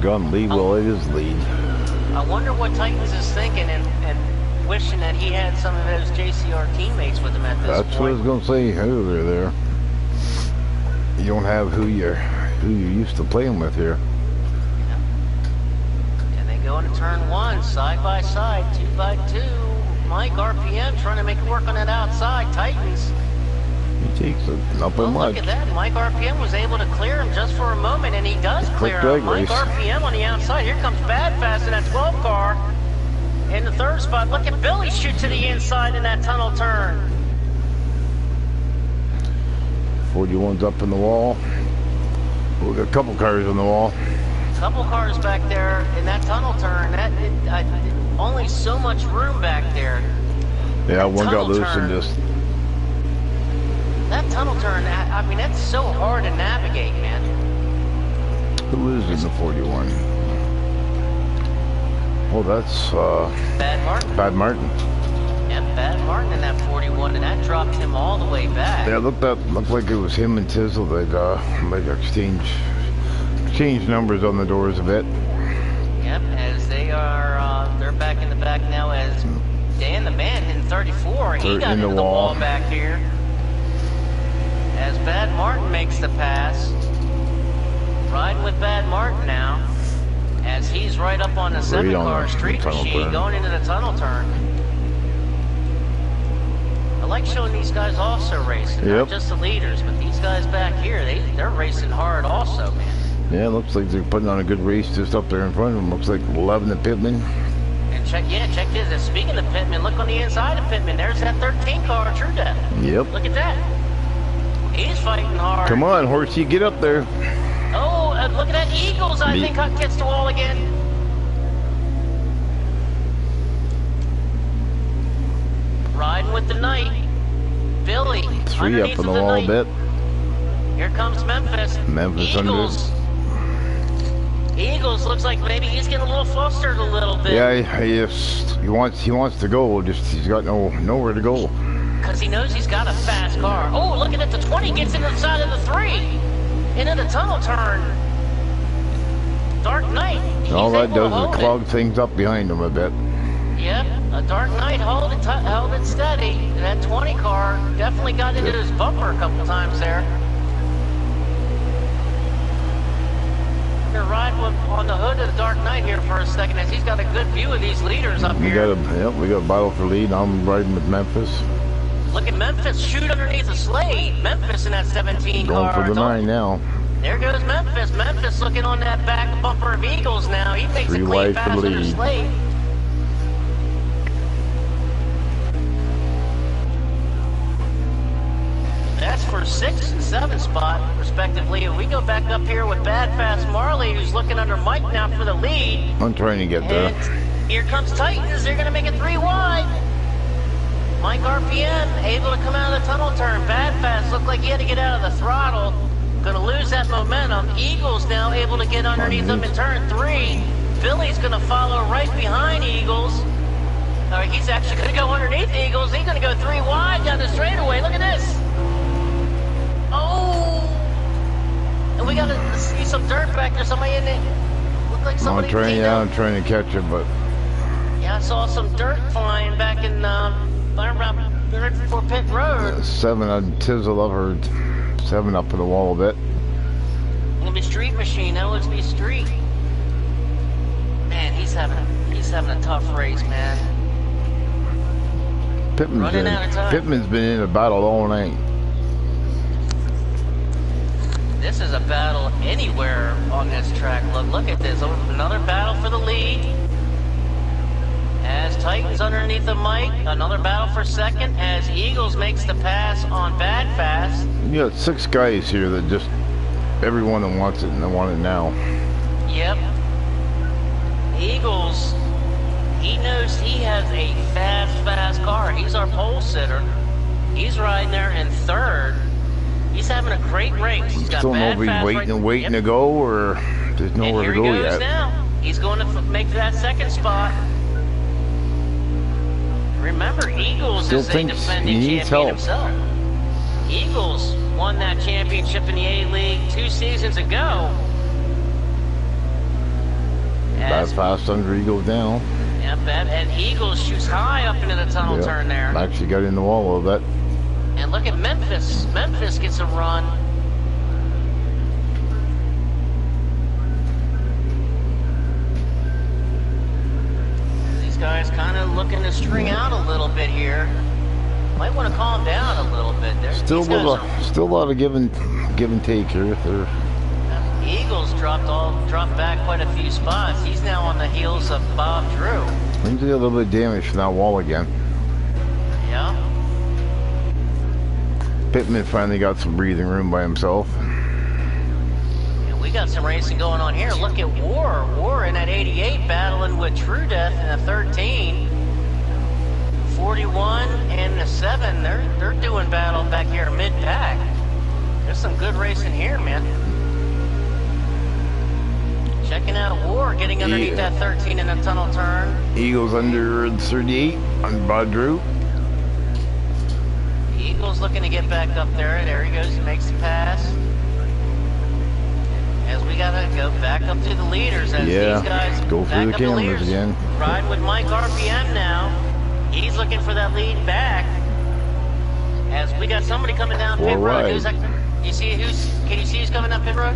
Speaker 1: gun lead. Well, it is lead.
Speaker 2: I wonder what Titans is thinking and wishing that he had some of those JCR teammates with him at this point.
Speaker 1: That's what I was gonna say. Oh, they're there. You don't have who you used to playing with here.
Speaker 2: Yeah. And they go into turn 1, side by side, 2 by 2. Mike RPM trying to make it work on that outside. Titans.
Speaker 1: He takes it up and much.
Speaker 2: Look at that. Mike RPM was able to clear him just for a moment, and he does clear him. Mike RPM on the outside. Here comes Bad Fast in that 12 car. In the 3rd spot, look at Billy shoot to the inside in that tunnel turn.
Speaker 1: 41's up in the wall. We got a couple cars on the wall.
Speaker 2: Couple cars back there in that tunnel turn. Only so much room back there.
Speaker 1: Yeah, one got loose and just...
Speaker 2: That tunnel turn, I mean, that's so hard to navigate, man.
Speaker 1: Who is in the 41? Oh, that's
Speaker 2: Bad Martin.
Speaker 1: Bad Martin.
Speaker 2: Yep, Bad Martin in that 41, and that dropped him all the way back.
Speaker 1: Yeah, looked like it was him and Tizzle that exchange numbers on the doors a bit.
Speaker 2: Yep, as they're back in the back now as Dan the Man in 34. He got into the wall back here. As Bad Martin makes the pass. Riding with Bad Martin now. As he's right up on the 7-car street machine going into the tunnel turn. I like showing these guys also racing, not just the leaders, but these guys back here, they're racing hard also, man.
Speaker 1: Yeah, looks like they're putting on a good race just up there in front of them. Looks like 11 to Pittman.
Speaker 2: And check this. Speaking of Pittman, look on the inside of Pittman. There's that 13 car, True Death.
Speaker 1: Yep.
Speaker 2: Look at that. He's fighting hard.
Speaker 1: Come on, Horsey, get up there.
Speaker 2: Oh, look at that Eagles, I think, gets the wall again. Riding with the Knight. Billy.
Speaker 1: 3 up on the wall a bit.
Speaker 2: Here comes Memphis.
Speaker 1: Eagles.
Speaker 2: Eagles looks like maybe he's getting a little flustered a little bit.
Speaker 1: Yeah, he wants to go. Just he's got nowhere to go.
Speaker 2: Because he knows he's got a fast car. Oh, look at it. The 20 gets into the side of the 3. Into the tunnel turn. Dark Knight.
Speaker 1: All that does is clog things up behind him a bit.
Speaker 2: Yep, a Dark Knight held it steady. And that 20 car definitely got into his bumper a couple times there. We're going to ride on the hood of the Dark Knight here for a second as he's got a good view of these leaders up here.
Speaker 1: We got a battle for lead. I'm riding with Memphis.
Speaker 2: Look at Memphis shoot underneath the Slade. Memphis in that 17 car.
Speaker 1: Going for the 9 now.
Speaker 2: There goes Memphis. Memphis looking on that back bumper of Eagles now. He makes a clean pass under Slade. That's for 6 and 7 spot, respectively. And we go back up here with Bad Fast Marley, who's looking under Mike now for the lead.
Speaker 1: I'm trying to get there.
Speaker 2: And here comes Titans. They're going to make it 3 wide. Mike RPM able to come out of the tunnel turn. Bad Fast looked like he had to get out of the throttle. Going to lose that momentum. Eagles now able to get underneath him in turn 3. Billy's going to follow right behind Eagles. He's actually going to go underneath Eagles. He's going to go 3 wide down the straightaway. Look at this. Oh! And we got to see some dirt back there. Somebody in there. Look like somebody.
Speaker 1: I'm trying to catch him, but.
Speaker 2: Yeah, I saw some dirt flying back in right before pit road.
Speaker 1: 7 on Tizzle over 7 up in the wall a bit.
Speaker 2: Gonna be Street Machine. That looks to be Street. Man, he's having a tough race, man.
Speaker 1: Pittman's been in a battle all night.
Speaker 2: This is a battle anywhere on this track. Look at this. Another battle for the lead. As Titans underneath the mic, another battle for second as Eagles makes the pass on Bad Fast.
Speaker 1: You got 6 guys here that just, everyone that wants it and they want it now.
Speaker 2: Yep. Eagles, he knows he has a fast car. He's our pole sitter. He's riding there in 3rd. He's having a great race. He's got
Speaker 1: Still nobody waiting to go, or there's nowhere to go yet.
Speaker 2: Now. He's going to make that second spot. Remember, Eagles
Speaker 1: Still
Speaker 2: is a
Speaker 1: thinks
Speaker 2: defending
Speaker 1: he needs
Speaker 2: champion
Speaker 1: help.
Speaker 2: himself. Eagles won that championship in the A-League 2 seasons ago.
Speaker 1: Bad fast under Eagles down.
Speaker 2: Yeah, and Eagles shoots high up into the tunnel turn there.
Speaker 1: Actually got in the wall a little bit.
Speaker 2: And look at Memphis. Memphis gets a run. These guys kind of looking to string out a little bit here. Might want to calm down a little bit.
Speaker 1: Still a lot of give and take here.
Speaker 2: The Eagles dropped back quite a few spots. He's now on the heels of Bob Drew.
Speaker 1: Seems to get a little bit of damage from that wall again.
Speaker 2: Yeah.
Speaker 1: Pittman finally got some breathing room by himself.
Speaker 2: And we got some racing going on here. Look at War. War in that 88 battling with True Death in a 13. 41 and the 7. They're doing battle back here mid-pack. There's some good racing here, man. Checking out War, getting underneath that 13 in a tunnel turn.
Speaker 1: Eagles under 38 on Bob Drew.
Speaker 2: Eagles looking to get back up there. There he goes. He makes the pass. As we gotta go back up to the leaders. As these guys
Speaker 1: go through the cameras again.
Speaker 2: Ride with Mike RPM now. He's looking for that lead back. As we got somebody coming down pit road. Who's that? Can you see who's coming down pit road?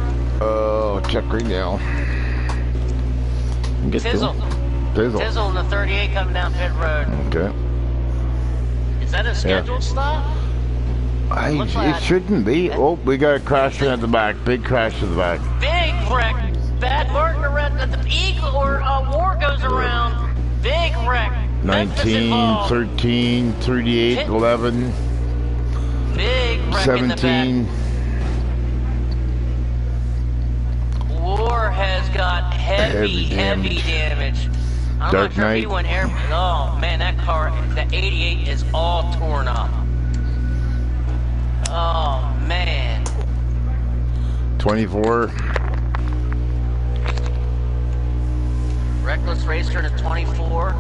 Speaker 1: Check right now.
Speaker 2: Tizzle in the 38 coming down pit road.
Speaker 1: Okay.
Speaker 2: Is that a scheduled stop?
Speaker 1: It shouldn't be. Oh, we got a crash at the back. Big crash at the back.
Speaker 2: Big wreck. Bad Martin around the Eagle or War goes around. Big wreck.
Speaker 1: 19, 13, 38, 11,
Speaker 2: big wreck
Speaker 1: 17.
Speaker 2: In the back. War has got heavy damage. I'm
Speaker 1: Dark
Speaker 2: not sure
Speaker 1: Knight.
Speaker 2: if he went air. Oh man, that car, the 88 is all torn up. Oh man.
Speaker 1: 24.
Speaker 2: Reckless Racer to 24.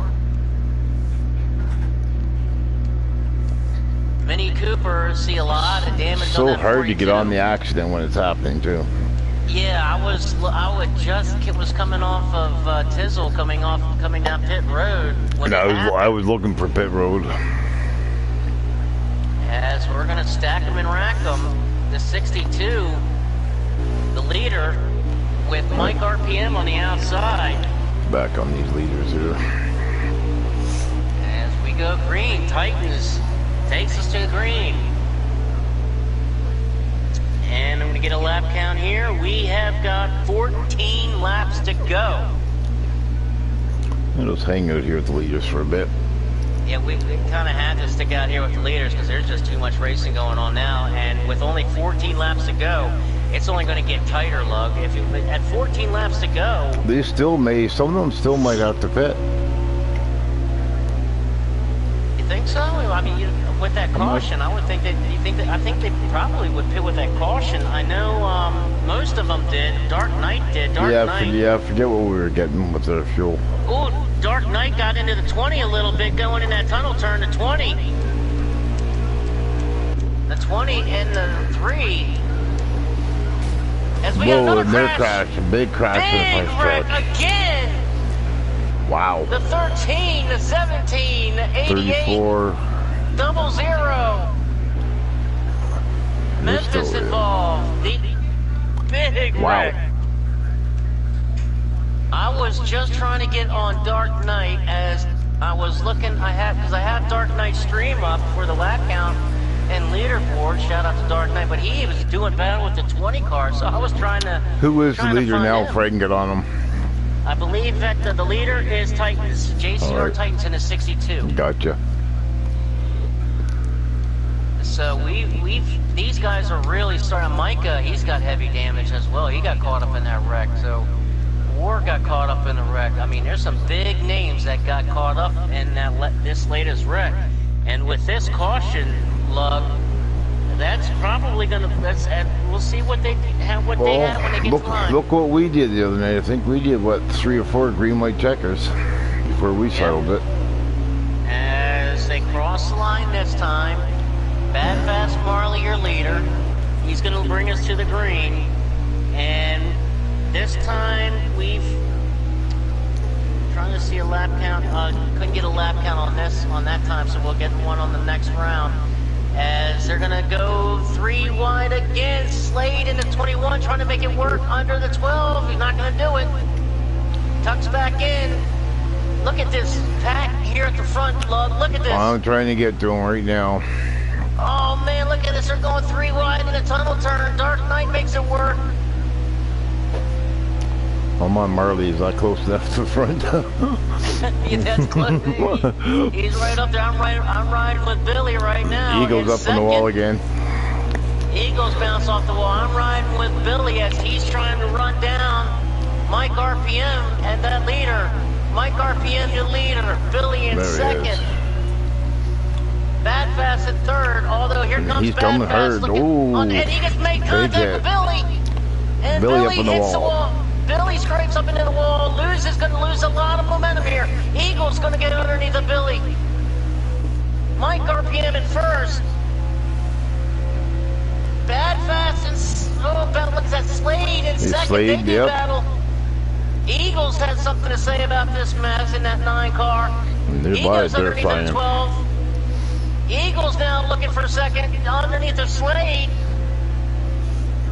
Speaker 2: Mini Cooper see a lot of damage.
Speaker 1: So
Speaker 2: on that
Speaker 1: hard
Speaker 2: 42.
Speaker 1: to get on the accident when it's happening too.
Speaker 2: Yeah, I was coming off of Tizzle, coming down pit road. When
Speaker 1: I was looking for pit road.
Speaker 2: As we're gonna stack them and rack them, the 62, the leader, with Mike RPM on the outside.
Speaker 1: Back on these leaders here.
Speaker 2: As we go green, Titans takes us to the green. And I'm going to get a lap count here. We have got 14 laps to go.
Speaker 1: I'll just hang out here with the leaders for a bit.
Speaker 2: Yeah, we kind of had to stick out here with the leaders because there's just too much racing going on now. And with only 14 laps to go, it's only going to get tighter, Lug. At 14 laps to go...
Speaker 1: They still may, some of them still might have to pit.
Speaker 2: You think so? I mean, with that caution, I would think that. I think they probably would pit with that caution. I know most of them did. Dark Knight did. Dark Knight.
Speaker 1: Yeah, forget what we were getting with the fuel.
Speaker 2: Ooh, Dark Knight got into the 20 a little bit, going in that tunnel turn to 20. The 20 and the 3. As we got another crash.
Speaker 1: A big crash in the first
Speaker 2: wreck
Speaker 1: stretch.
Speaker 2: again.
Speaker 1: Wow.
Speaker 2: The 13, the 17, the 88.
Speaker 1: 34.
Speaker 2: 00. Memphis involved. The big wreck. I was just trying to get on Dark Knight as I was looking. Because I have Dark Knight stream up for the lap count and leaderboard. Shout out to Dark Knight, but he was doing battle with the 20 car, so I was trying to.
Speaker 1: Who is the leader now? If I can get on him.
Speaker 2: I believe that the leader is Titans. JCR Titans in a 62.
Speaker 1: Gotcha.
Speaker 2: So these guys are really starting. Micah, he's got heavy damage as well. He got caught up in that wreck. So War got caught up in the wreck. I mean, there's some big names that got caught up in this latest wreck. And with this caution, Lug, That's probably gonna. We'll see what they have. What they have when they get
Speaker 1: look,
Speaker 2: to line.
Speaker 1: look what we did the other night. I think we did what 3 or 4 green light checkers before we settled it.
Speaker 2: As they cross the line this time, Bad Fast Marley, your leader. He's gonna bring us to the green, and this time we've trying to see a lap count. Couldn't get a lap count on that time, so we'll get one on the next round. As they're gonna go 3 wide again, Slade into 21, trying to make it work under the 12. He's not gonna do it. Tucks back in. Look at this pack here at the front, Lug. Look at this.
Speaker 1: I'm trying to get to him right now.
Speaker 2: Oh man, look at this. They're going 3 wide in a tunnel turn. Dark Knight makes it work.
Speaker 1: I'm on Marley. Is that close enough to the front?
Speaker 2: Yeah, that's close. He's right up there. I'm riding with Billy right now.
Speaker 1: Eagles up on the wall again.
Speaker 2: Eagles bounce off the wall. I'm riding with Billy as he's trying to run down Mike RPM and that leader. Mike RPM, your leader. Billy in second. Bad Fast in third. Although here comes Bad Fast. And he just made contact with Billy. And Billy
Speaker 1: up on
Speaker 2: hits the wall. Billy scrapes up into the wall. Is going to lose a lot of momentum here. Eagle's going to get underneath of Billy. Mike RPM in first. Bad Fast and looks at Slade in second. They do battle. Eagles had something to say about this mess in that 9 car. Eagles underneath of 12. Eagles now looking for a second underneath of Slade.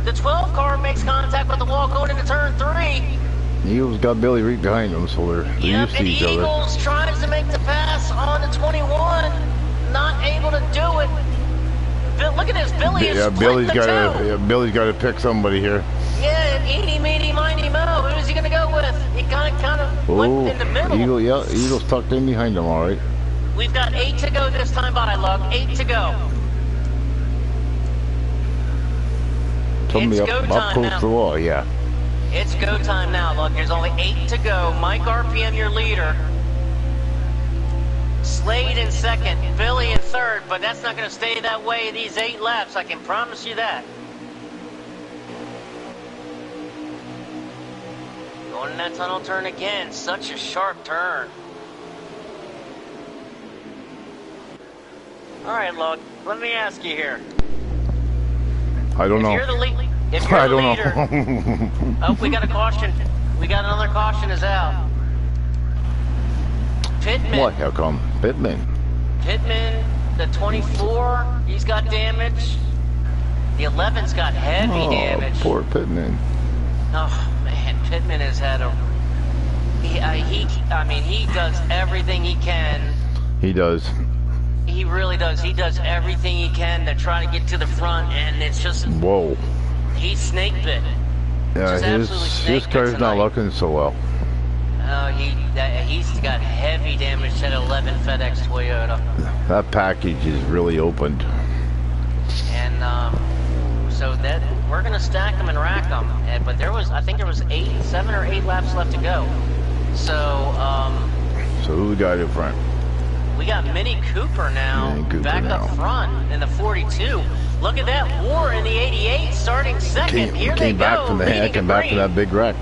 Speaker 2: The 12 car makes contact with the wall going into turn 3.
Speaker 1: Eagles got Billy right behind them, so they're used to each other.
Speaker 2: Eagles tries to make the pass on the 21, not able to do it. Look at this, Billy is
Speaker 1: Billy's got to pick somebody here.
Speaker 2: Yeah, eeny, meeny, miny, mo. Who's he gonna go with? He kind of went in the middle.
Speaker 1: Eagles tucked in behind him, all right.
Speaker 2: We've got 8 to go this time by, Lug. 8 to go.
Speaker 1: It's up close to the wall, yeah.
Speaker 2: It's go time now, Look. There's only 8 to go. Mike RPM, your leader. Slade in second. Billy in third, but that's not going to stay that way these 8 laps. I can promise you that. Going in that tunnel turn again. Such a sharp turn. All right, Look. Let me ask you here.
Speaker 1: I don't know.
Speaker 2: If you're the leader. Oh, we got a caution. We got another caution is out. Pittman.
Speaker 1: What? How come? Pittman,
Speaker 2: the 24, he's got damage. The 11's got heavy damage.
Speaker 1: Poor Pittman.
Speaker 2: Oh, man. Pittman has had a... he does everything he can.
Speaker 1: He does.
Speaker 2: He really does. He does everything he can to try to get to the front, and it's just...
Speaker 1: Whoa.
Speaker 2: He's snake bit.
Speaker 1: Yeah, his car's not looking so well.
Speaker 2: He's got heavy damage to that 11 FedEx Toyota.
Speaker 1: That package is really opened.
Speaker 2: And so that we're gonna stack them and rack them. But I think there was 7 or 8 laps left to go. So
Speaker 1: who we got in front?
Speaker 2: We got Mini Cooper now, back up front in the 42. Look at that, War in the 88 starting second. Here they go.
Speaker 1: Came back from that big wreck.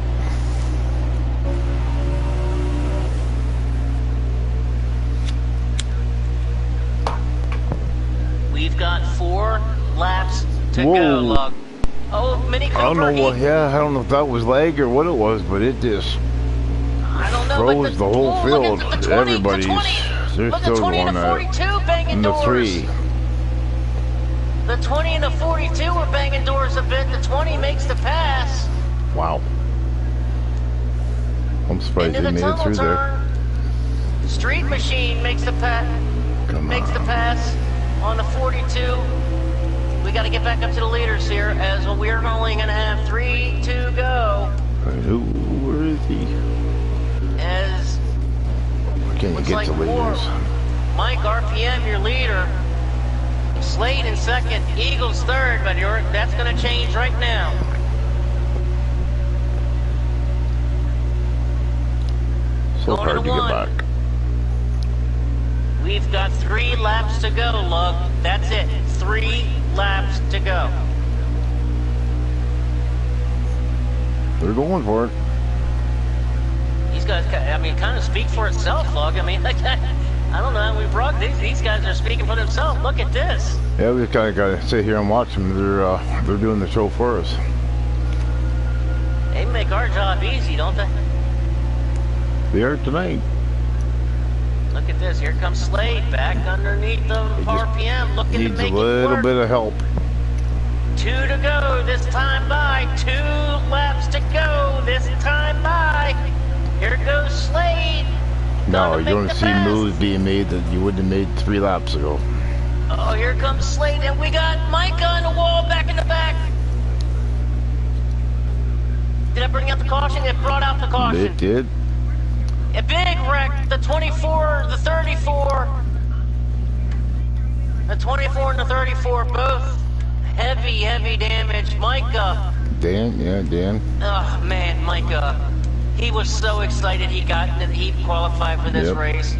Speaker 2: We've got 4 laps to go, Lug. Oh, Mini Cooper.
Speaker 1: I don't know I don't know if that was lag or what it was, but it just froze the whole field. Everybody's they're still going
Speaker 2: banging
Speaker 1: the 3.
Speaker 2: The 20 and the 42 are banging doors a bit. The 20 makes the pass.
Speaker 1: Wow. I'm surprised they made it through there.
Speaker 2: Street Machine makes the pass. Pass on the 42. We got to get back up to the leaders here, as we're only going to have 3 to go.
Speaker 1: Where is he?
Speaker 2: As
Speaker 1: can you get to leaders?
Speaker 2: Mike RPM, your leader. Slade in second, Eagles third, but that's going to change right now.
Speaker 1: So hard to get back.
Speaker 2: We've got 3 laps to go, Lug. That's it. 3 laps to go.
Speaker 1: They're going for it.
Speaker 2: These guys, I mean, kind of speak for itself, Lug. I mean, like, I don't know. We brought these guys are speaking for themselves. Look at this.
Speaker 1: Yeah, we kind of got to sit here and watch them. They're doing the show for us.
Speaker 2: They make our job easy, don't they?
Speaker 1: They are tonight.
Speaker 2: Look at this. Here comes Slade back underneath the RPM, looking to
Speaker 1: Needs
Speaker 2: make
Speaker 1: a
Speaker 2: it
Speaker 1: little
Speaker 2: work.
Speaker 1: bit of help.
Speaker 2: 2 to go this time by. 2 laps to go this time by. Here goes Slade.
Speaker 1: No, you're going to see
Speaker 2: pass.
Speaker 1: moves being made that you wouldn't have made 3 laps ago.
Speaker 2: Oh, here comes Slade, and we got Micah on the wall back in the back. Did I bring out the caution? It brought out the caution.
Speaker 1: It did.
Speaker 2: A big wreck. The 24, the 34. The 24 and the 34, both heavy damage. Micah.
Speaker 1: Dan, yeah, Dan.
Speaker 2: Oh, man, Micah. He was so excited he qualified for this race.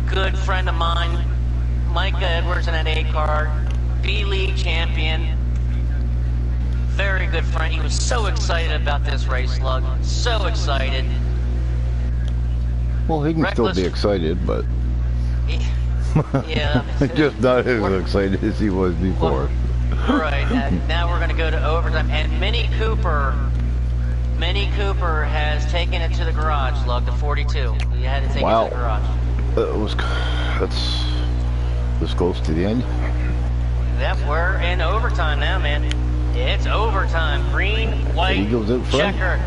Speaker 2: Good friend of mine, Micah Edwards in that A-car, B-League champion. Very good friend. He was so excited about this race, Lug. So excited.
Speaker 1: Well, he can still be excited, but
Speaker 2: yeah,
Speaker 1: just not as excited as he was before.
Speaker 2: Right. Now we're going to go to overtime, and Minnie Cooper has taken it to the garage, Lug, the 42. He had to take it to the garage. That's
Speaker 1: this close to the end.
Speaker 2: Yep, we're in overtime now, man. It's overtime. Green, white, checker.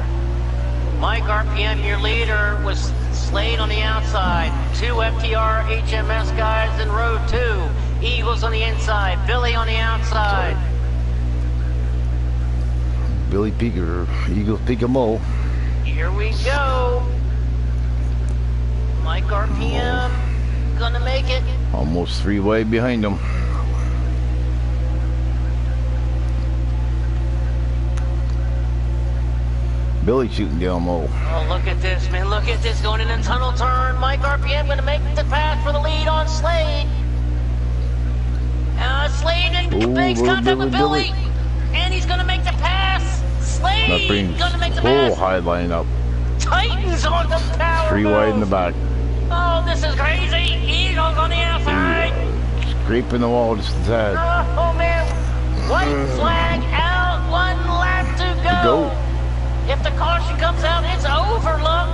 Speaker 2: Mike RPM, your leader, was Slade on the outside. 2 FTR HMS guys in row 2. Eagles on the inside. Billy on the outside.
Speaker 1: Billy Peaker, Eagles Peekamo.
Speaker 2: Here we go. Mike RPM, gonna make it.
Speaker 1: Almost 3 wide behind him. Billy shooting down Mo.
Speaker 2: Oh, look at this, man. Look at this going in a tunnel turn. Mike RPM gonna make the pass for the lead on Slade. Slade makes contact with Billy. And he's gonna make the pass. Slade gonna make the pass.
Speaker 1: Whole high line up.
Speaker 2: Titans on the power
Speaker 1: 3 wide in the back.
Speaker 2: Oh, this is crazy. Eagles on the outside.
Speaker 1: Scraping the wall just a tad.
Speaker 2: Oh, man. White flag out. 1 lap to go. If the caution comes out, it's over, look.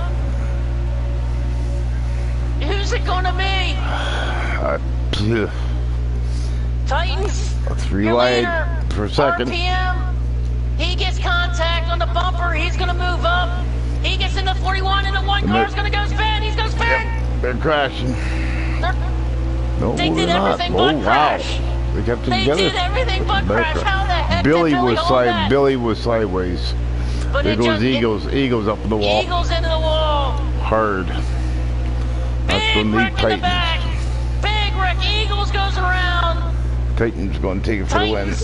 Speaker 2: Who's it gonna be? Titans.
Speaker 1: 3 wide for a second.
Speaker 2: RPM. He gets contact on the bumper. He's gonna move up. He gets into 41, and the 1 car's gonna go spin. He's gonna spin.
Speaker 1: Yep, they're crashing.
Speaker 2: They did everything but crash.
Speaker 1: They kept it together.
Speaker 2: They did everything but crash. How the heck
Speaker 1: Billy
Speaker 2: did Billy hold that?
Speaker 1: Billy was sideways.
Speaker 2: But
Speaker 1: there goes Eagles up the wall.
Speaker 2: Eagles into the wall.
Speaker 1: Hard. That's when the Titans.
Speaker 2: Big wreck. Eagles goes around.
Speaker 1: Titans going to take it for the win.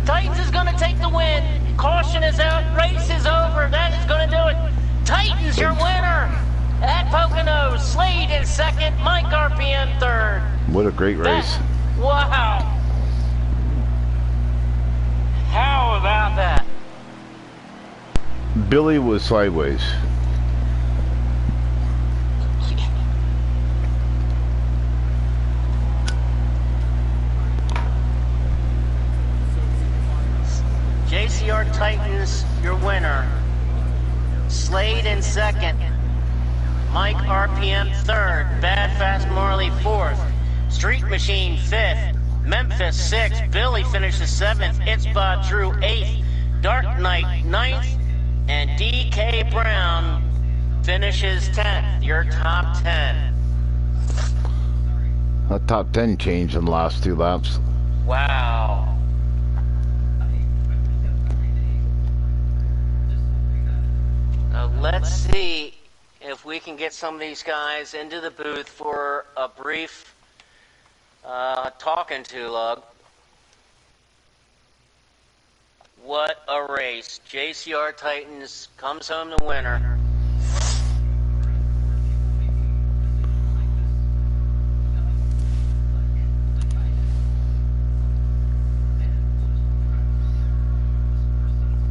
Speaker 2: Titans is going to take the win. Caution is out. Race is over. That is going to do it. Titans, your winner. At Poconos. Slade in second. Mike RPM third.
Speaker 1: What a great race.
Speaker 2: Wow. How about that?
Speaker 1: Billy was sideways.
Speaker 2: JCR Titans, your winner. Slade in second. Mike RPM third. Bad Fast Marley fourth. Street Machine fifth. Memphis sixth. Billy finishes seventh. Itzbot Drew eighth. Dark Knight ninth. And DK Brown finishes 10th. Your top 10.
Speaker 1: The top 10 changed in the last 2 laps.
Speaker 2: Wow. Let's see if we can get some of these guys into the booth for a brief talking to, Lug. What a race. JCR Titans comes home the winner.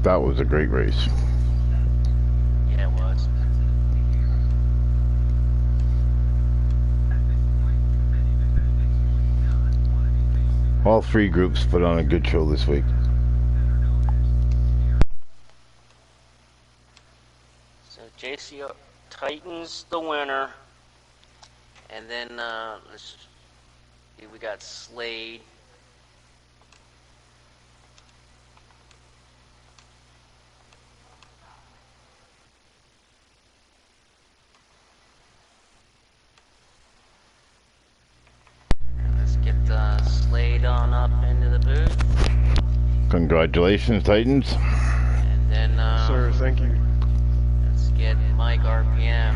Speaker 1: That was a great race.
Speaker 2: Yeah, it was.
Speaker 1: All three groups put on a good show this week.
Speaker 2: So JC Titans the winner, and then let's see, we got Slade. Let's get Slade on up into the booth.
Speaker 1: Congratulations, Titans.
Speaker 2: And then,
Speaker 3: Sir, thank you.
Speaker 2: let's get Mike RPM.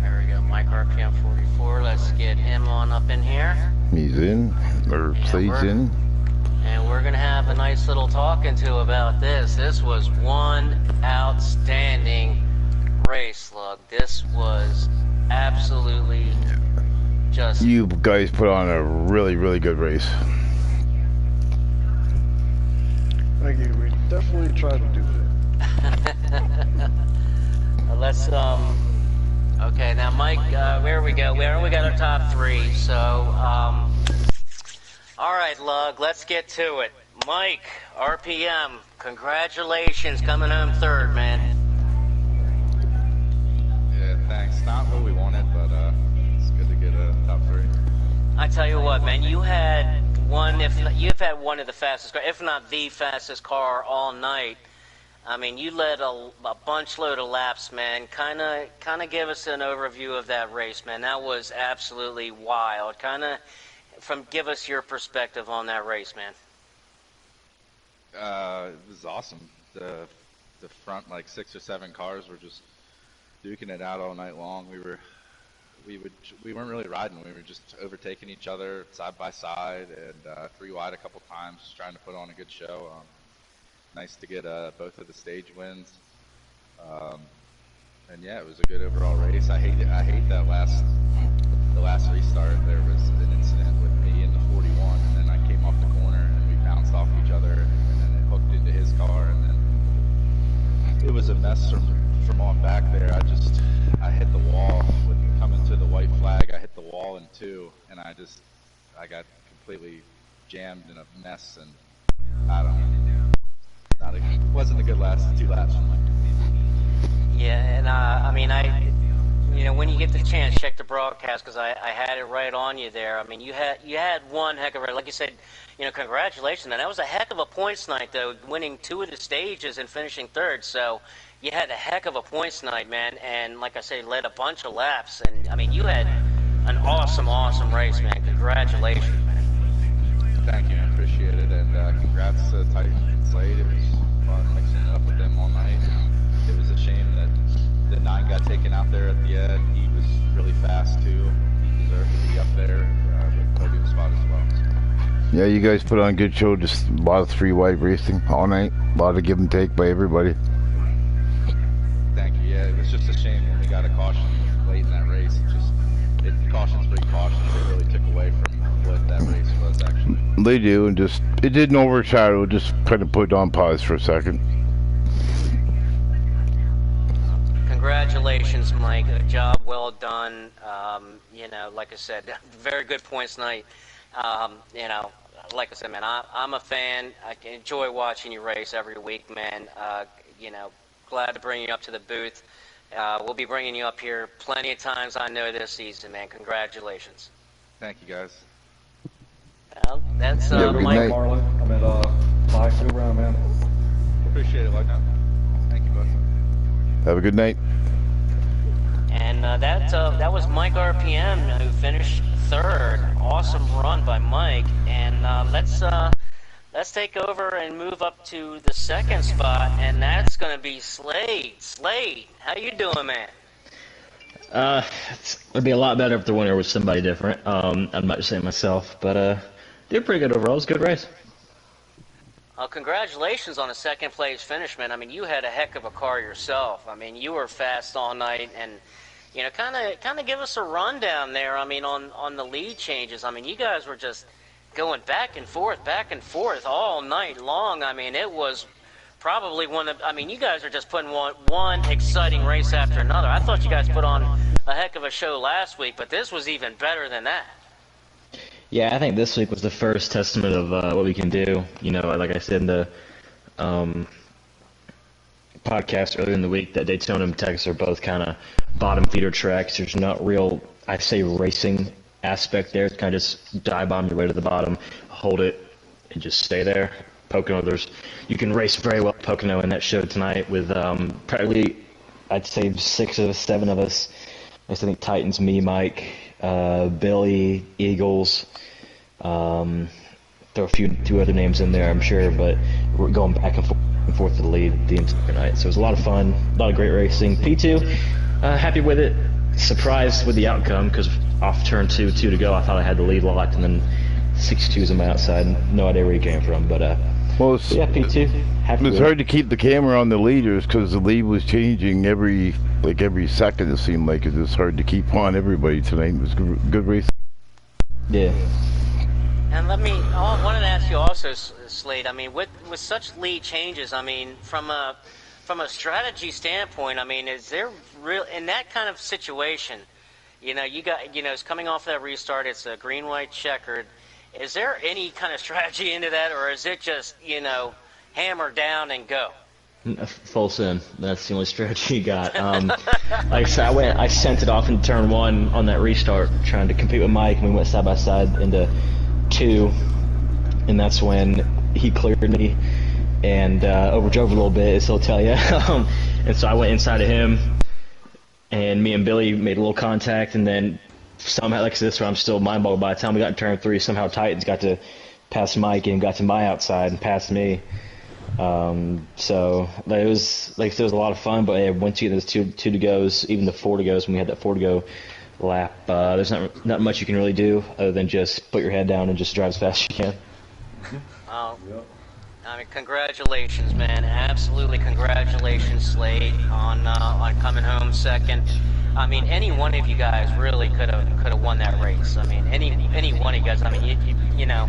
Speaker 2: There we go, Mike RPM 44. Let's get him on up in here.
Speaker 1: He's in, or
Speaker 2: Yeah,
Speaker 1: Slade's in.
Speaker 2: And we're going to have a nice little talking to about this. This was one outstanding race, Slug. This was absolutely just...
Speaker 1: You guys put on a really, really good race.
Speaker 3: Thank you. We definitely tried to do it.
Speaker 2: Let's, okay, now Mike, where we go? We got our top three, so, all right, Lug, let's get to it. Mike, RPM, congratulations, coming home third, man.
Speaker 4: Yeah, thanks. Not what we wanted, but it's good to get a top three.
Speaker 2: I tell you what, man, you've had one of the fastest, if not the fastest car all night. I mean, you led a bunch load of laps, man. Kind of give us an overview of that race, man. That was absolutely wild. Give us your perspective on that race, man.
Speaker 4: It was awesome. The front like 6 or 7 cars were just duking it out all night long. We weren't really riding. We were just overtaking each other side by side and 3 wide a couple times, just trying to put on a good show. Nice to get both of the stage wins. And yeah, it was a good overall race. I hate that the last restart. There was an incident with me in the 41, and then I came off the corner and we bounced off each other, and then it hooked into his car, and then it was a mess from on back there. I hit the wall with coming to the white flag. I hit the wall in 2, and I got completely jammed in a mess, and I don't know. It wasn't a good last 2 laps for me.
Speaker 2: Yeah, and I mean, when you get the chance, check the broadcast, because I had it right on you there. I mean, you had one heck of a, like you said, congratulations. And that was a heck of a points night, though, winning 2 of the stages and finishing third. So you had a heck of a points night, man. And like I say, led a bunch of laps. And I mean, you had an awesome, awesome race, man. Congratulations, man.
Speaker 4: Thank you, I appreciate it. And congrats to Titan and Slade. It was fun mixing it up with them all night. It was a shame that the 9 got taken out there at the end. He was really fast too. He deserved to be up there with podium spot as well.
Speaker 1: Yeah, you guys put on a good show. Just a lot of 3 wide racing all night. A lot of give and take by everybody.
Speaker 4: Thank you. Yeah, it was just a shame when we got a caution late in that race. Cautions breed cautions. They really took away from what that race was actually.
Speaker 1: They do, and it didn't overshadow. Just kind of put on pause for a second.
Speaker 2: Congratulations, Mike. A job well done. Like I said, very good points night. Like I said, man, I'm a fan. I enjoy watching you race every week, man. Glad to bring you up to the booth. We'll be bringing you up here plenty of times, I know, this season, man. Congratulations.
Speaker 4: Thank you, guys.
Speaker 2: Well, that's
Speaker 1: Yeah, good
Speaker 2: Mike.
Speaker 1: night.
Speaker 3: Marlon, I'm at 5 2 round, man.
Speaker 4: Appreciate it, Logan. Thank you both.
Speaker 1: Have a good night.
Speaker 2: And that was Mike RPM, who finished third. Awesome run by Mike. And let's take over and move up to the second spot, and that's going to be Slade. Slade, how you doing, man?
Speaker 5: It'd be a lot better if the winner was somebody different. I'm not just saying myself, but did pretty good overall. It was a good race.
Speaker 2: Congratulations on a second place finish, man. I mean, you had a heck of a car yourself. I mean, you were fast all night, and you know, kind of give us a rundown there. I mean, on the lead changes. I mean, you guys were just going back and forth all night long. I mean, it was probably one of. I mean, you guys are just putting one exciting race after another. I thought you guys put on a heck of a show last week, but this was even better than that.
Speaker 5: Yeah, I think this week was the first testament of what we can do. You know, like I said in the podcast earlier in the week, that Daytona and Texas are both kind of bottom feeder tracks. There's not real, I'd say, racing aspect there. It's kind of just dive bomb your way to the bottom, hold it, and just stay there. Pocono, you can race very well Pocono in that show tonight with probably, I'd say, 6 of us, 7 of us. I think Titans, me, Mike, Billy, Eagles, throw two other names in there, I'm sure, but we're going back and forth to the lead the entire night. So it was a lot of fun, a lot of great racing. P2, happy with it, surprised with the outcome, because off turn 2 to go, I thought I had the lead locked, and then 6-2's on my outside, no idea where he came from, but
Speaker 1: well,
Speaker 5: yeah, P2, happy with
Speaker 1: it was hard to keep the camera on the leaders because the lead was changing every second. It seemed like it was hard to keep on everybody tonight. It was good race.
Speaker 5: Yeah.
Speaker 2: And I wanted to ask you also, Slade, I mean, with such lead changes, I mean, from a strategy standpoint, I mean, is there real, in that kind of situation, you know, it's coming off that restart, it's a green-white checkered, is there any kind of strategy into that, or is it just, you know, hammer down and go?
Speaker 5: Full sin. That's the only strategy you got. Like I said, I sent it off in turn 1 on that restart, trying to compete with Mike, and we went side by side into 2, and that's when he cleared me and overdrove a little bit, as he'll tell you. And so I went inside of him, and me and Billy made a little contact, and then somehow, like this, where I'm still mind boggled. By the time we got to turn 3, somehow Titans got to pass Mike and got to my outside and passed me. So it was like it was a lot of fun, but once you get those two to goes, even the 4 to goes, when we had that 4 to go lap, there's not much you can really do other than just put your head down and just drive as fast as you can.
Speaker 2: Oh, I mean, congratulations, man! Absolutely, congratulations, Slade, on coming home second. I mean, any one of you guys really could have won that race. I mean, any one of you guys. I mean, you know,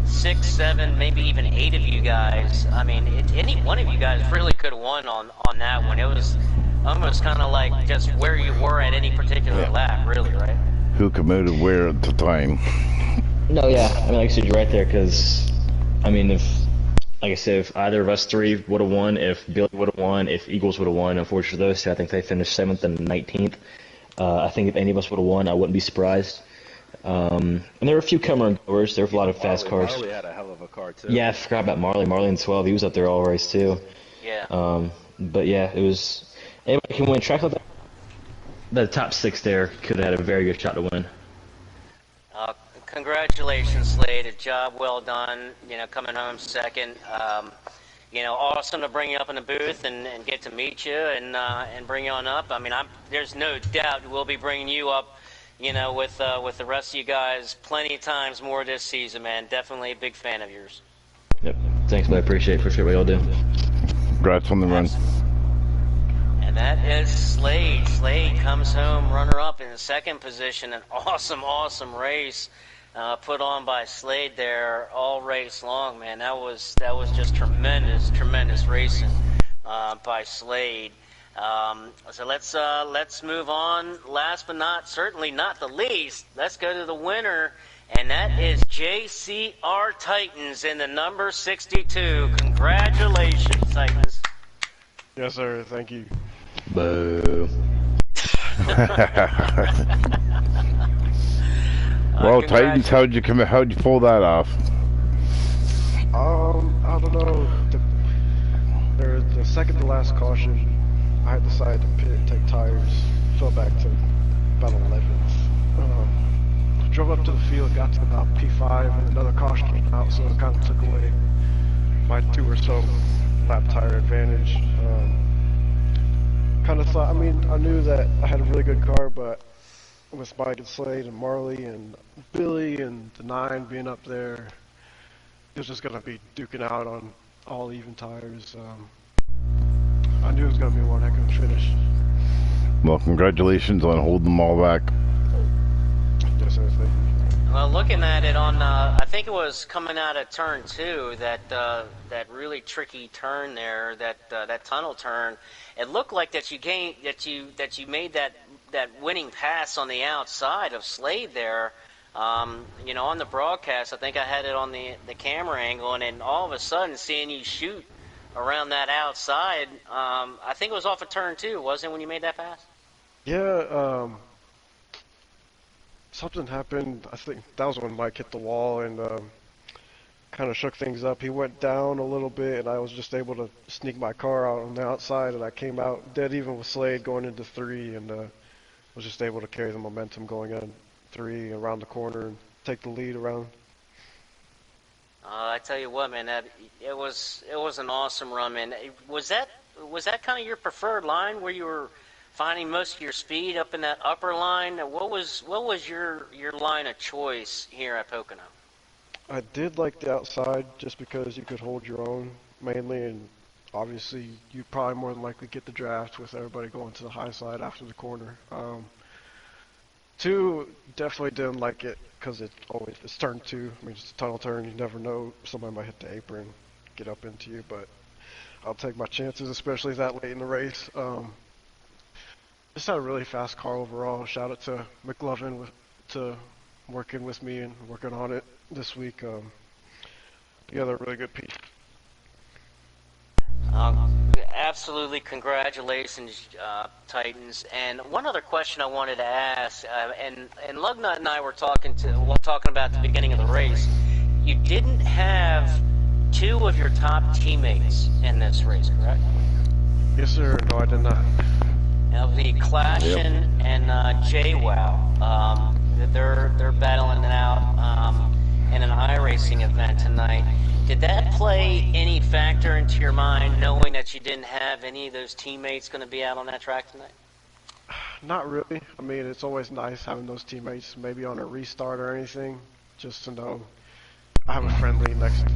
Speaker 2: 6, 7, maybe even 8 of you guys. I mean, any one of you guys really could have won on that one. It was almost kind of like just where you were at any particular lap, really, right?
Speaker 1: Who committed where at the time?
Speaker 5: No, yeah. I mean, like I said, you're right there, because, I mean, if either of us 3 would have won, if Billy would have won, if Eagles would have won, unfortunately those 2, I think they finished 7th and 19th. I think if any of us would have won, I wouldn't be surprised. And there were a few comer and goers. There were a lot of fast cars.
Speaker 4: Marley had a hell of a car too.
Speaker 5: Yeah, I forgot about Marley. Marley in 12, he was up there all race too.
Speaker 2: Yeah.
Speaker 5: But yeah, it was. Anybody can win track like that. The top 6 there could have had a very good shot to win.
Speaker 2: Congratulations, Slade. A job well done. You know, coming home second. You know, awesome to bring you up in the booth and get to meet you and bring you on up. I mean, there's no doubt we'll be bringing you up, you know, with the rest of you guys plenty of times more this season, man. Definitely a big fan of yours.
Speaker 5: Yep. Thanks, but I appreciate what y'all do.
Speaker 1: Congrats on the run.
Speaker 2: And that is Slade. Slade comes home runner-up in the 2nd position. An awesome race put on by Slade there all race long, man. That was just tremendous racing by Slade. So let's move on. Last but certainly not the least, let's go to the winner, and that is JCR Titans in the number 62. Congratulations, Titans.
Speaker 3: Yes, sir. Thank you.
Speaker 5: Boo.
Speaker 1: Well, Titans, how'd you pull that off?
Speaker 3: I don't know. The second to last caution, I had decided to take tires, fell back to about 11th. Drove up to the field, got to about P5, and another caution came out, so it kind of took away my 2 or so lap tire advantage. Kind of thought, I mean, I knew that I had a really good car, but with Mike and Slade and Marley and Billy and the 9 being up there, it was just going to be duking out on all even tires. I knew it was going to be one heck of a finish.
Speaker 1: Well, congratulations on holding them all back.
Speaker 3: Yes, sir. Thank you.
Speaker 2: Well, looking at it on, I think it was coming out of turn 2, that really tricky turn there, that tunnel turn. It looked like that you made that winning pass on the outside of Slade there. You know, on the broadcast, I think I had it on the camera angle, and then all of a sudden seeing you shoot around that outside, I think it was off of turn 2, wasn't it, when you made that pass?
Speaker 3: Yeah, something happened. I think that was when Mike hit the wall and kind of shook things up. He went down a little bit, and I was just able to sneak my car out on the outside, and I came out dead even with Slade going into 3, and was just able to carry the momentum going in 3 around the corner and take the lead around.
Speaker 2: I tell you what, man, it was an awesome run, man. Was that kind of your preferred line where you were finding most of your speed up in that upper line? What was your line of choice here at Pocono?
Speaker 3: I did like the outside just because you could hold your own mainly, and obviously you'd probably more than likely get the draft with everybody going to the high side after the corner. 2, definitely didn't like it because it's turn 2. I mean, it's a tunnel turn. You never know, somebody might hit the apron, get up into you, but I'll take my chances, especially that late in the race. Just had a really fast car overall. Shout out to McLovin to working with me and working on it this week. Together, a really good piece.
Speaker 2: Absolutely, congratulations, Titans. And one other question I wanted to ask, and Lugnut and I were talking about at the beginning of the race. You didn't have 2 of your top teammates in this race, correct?
Speaker 3: Yes, sir. No, I did not.
Speaker 2: Now the Clashin and JWoww, they're battling it out in an iRacing event tonight. Did that play any factor into your mind, knowing that you didn't have any of those teammates going to be out on that track tonight?
Speaker 3: Not really. I mean, it's always nice having those teammates, maybe on a restart or anything, just to know I have a friendly next to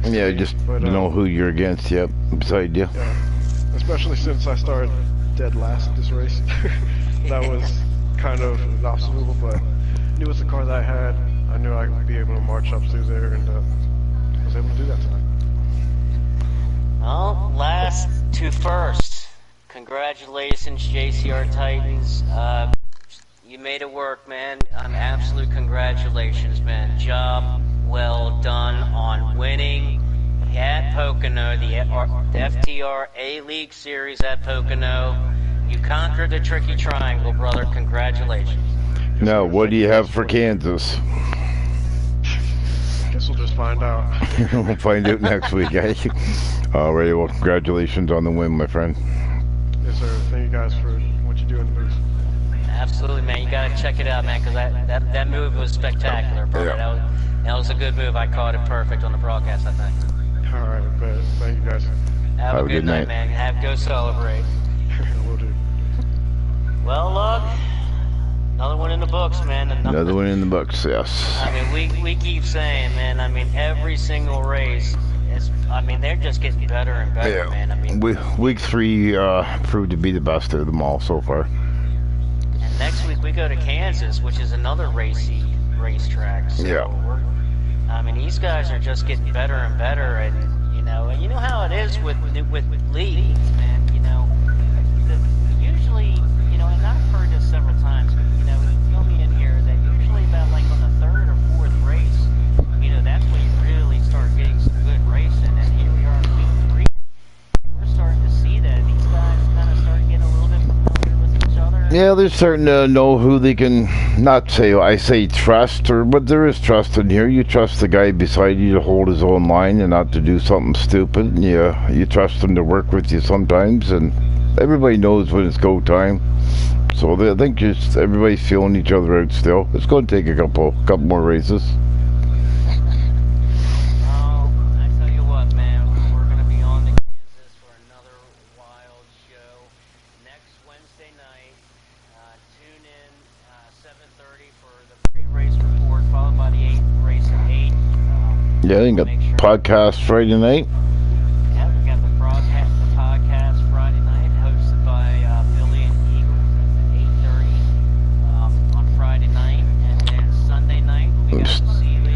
Speaker 3: me.
Speaker 1: Yeah, just
Speaker 3: but,
Speaker 1: know who you're against. Yep, beside you.
Speaker 3: Yeah, especially since I started dead last this race. That was kind of an obstacle, but I knew with the car that I had, I knew I would be able to march up through there, and I was able to do that tonight.
Speaker 2: Well, last to first. Congratulations, JCR Titans. You made it work, man. Absolute congratulations, man. Job well done on winning at Pocono, the FTR A-League Series at Pocono. You conquered the tricky triangle, brother. Congratulations.
Speaker 1: Now, what do you have for Kansas?
Speaker 3: Guess we'll just find out.
Speaker 1: We'll find out next week, eh? Alrighty, well, congratulations on the win, my friend.
Speaker 3: Yes, sir. Thank you guys for what you do in the booth.
Speaker 2: Absolutely, man. You gotta check it out, man, because that move was spectacular, brother.
Speaker 1: Yeah.
Speaker 2: That was a good move. I caught it perfect on the broadcast, I think.
Speaker 3: All right, but thank you guys.
Speaker 2: Have a good night, man. Go celebrate.
Speaker 3: Will do.
Speaker 2: Well, look, another one in the books, man.
Speaker 1: Another one in the books, yes.
Speaker 2: I mean, we keep saying, man. I mean, every single race is. I mean, they're just getting better and better,
Speaker 1: Yeah.
Speaker 2: man. I mean,
Speaker 1: Week 3 proved to be the best of them all so far.
Speaker 2: and next week we go to Kansas, which is another racetrack. So
Speaker 1: Yeah.
Speaker 2: I mean, these guys are just getting better and better, and you know how it is with leagues, man. Usually, and I've heard this several times. Fill me in here that usually about like on the 3rd or 4th race, that's when you really start getting some good racing. And here we are in week 3. We're starting to see that these guys kind of start getting a little bit familiar with each other.
Speaker 1: Yeah, they're starting to know who they can not say, I say trust, but there is trust in here. You trust the guy beside you to hold his own line and not to do something stupid. Yeah, you trust him to work with you sometimes, and everybody knows when it's go time. So I think just everybody's feeling each other out still. It's going to take a couple more races.
Speaker 2: Oh, I tell you what, man, we're going to be on to Kansas for another wild show next Wednesday night. Tune in 7:30 for the pre-race report, followed by the 8th race at 8.
Speaker 1: Yeah, you got podcast Friday night.
Speaker 2: Yeah, we got the podcast Friday night, hosted by Billy and Eagle.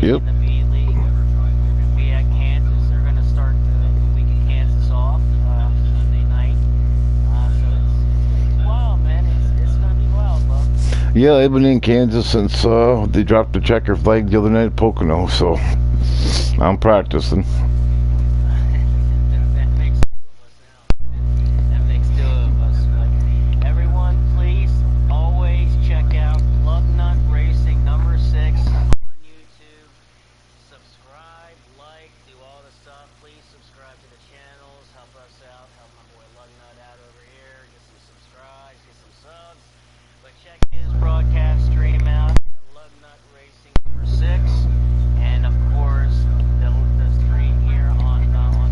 Speaker 1: Yep.
Speaker 2: in the B League. We're going to be at Kansas. They're going to start the week of Kansas off Sunday night. So it's wild, man. It's going to be wild, bub.
Speaker 1: Yeah, I've been in Kansas since they dropped the checker flag the other night at Pocono, so I'm practicing.
Speaker 2: That makes two of us now. That makes two of us. But everyone, please always check out Lugnut Racing number 6 on YouTube. Subscribe, like, do all the stuff. Please subscribe to the channels. Help us out. Help my boy Lugnut out over here. Get some subscribes. Get some subs. But check his broadcast stream out at Lugnut Racing number 6. And of course, the stream here on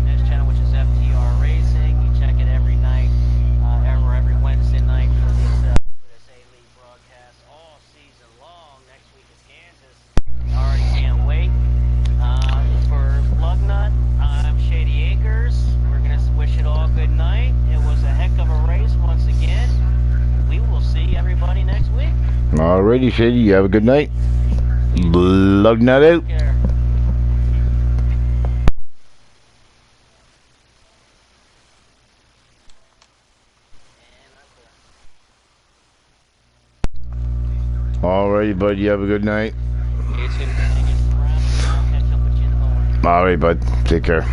Speaker 2: this channel, which is FTR Racing. You check it every night, or every Wednesday night for this A-League broadcast all season long. Next week is Kansas. I already can't wait. For Lugnut, I'm Shady Acres. We're gonna wish it all good night. It was a heck of a race once again. We will see everybody next week.
Speaker 1: Alrighty, Shady, you have a good night. Lugnut out.
Speaker 2: Take care.
Speaker 1: Alrighty, bud, you have a good night.
Speaker 2: You too. I'll catch up with you in the morning.
Speaker 1: Alright, bud, take care.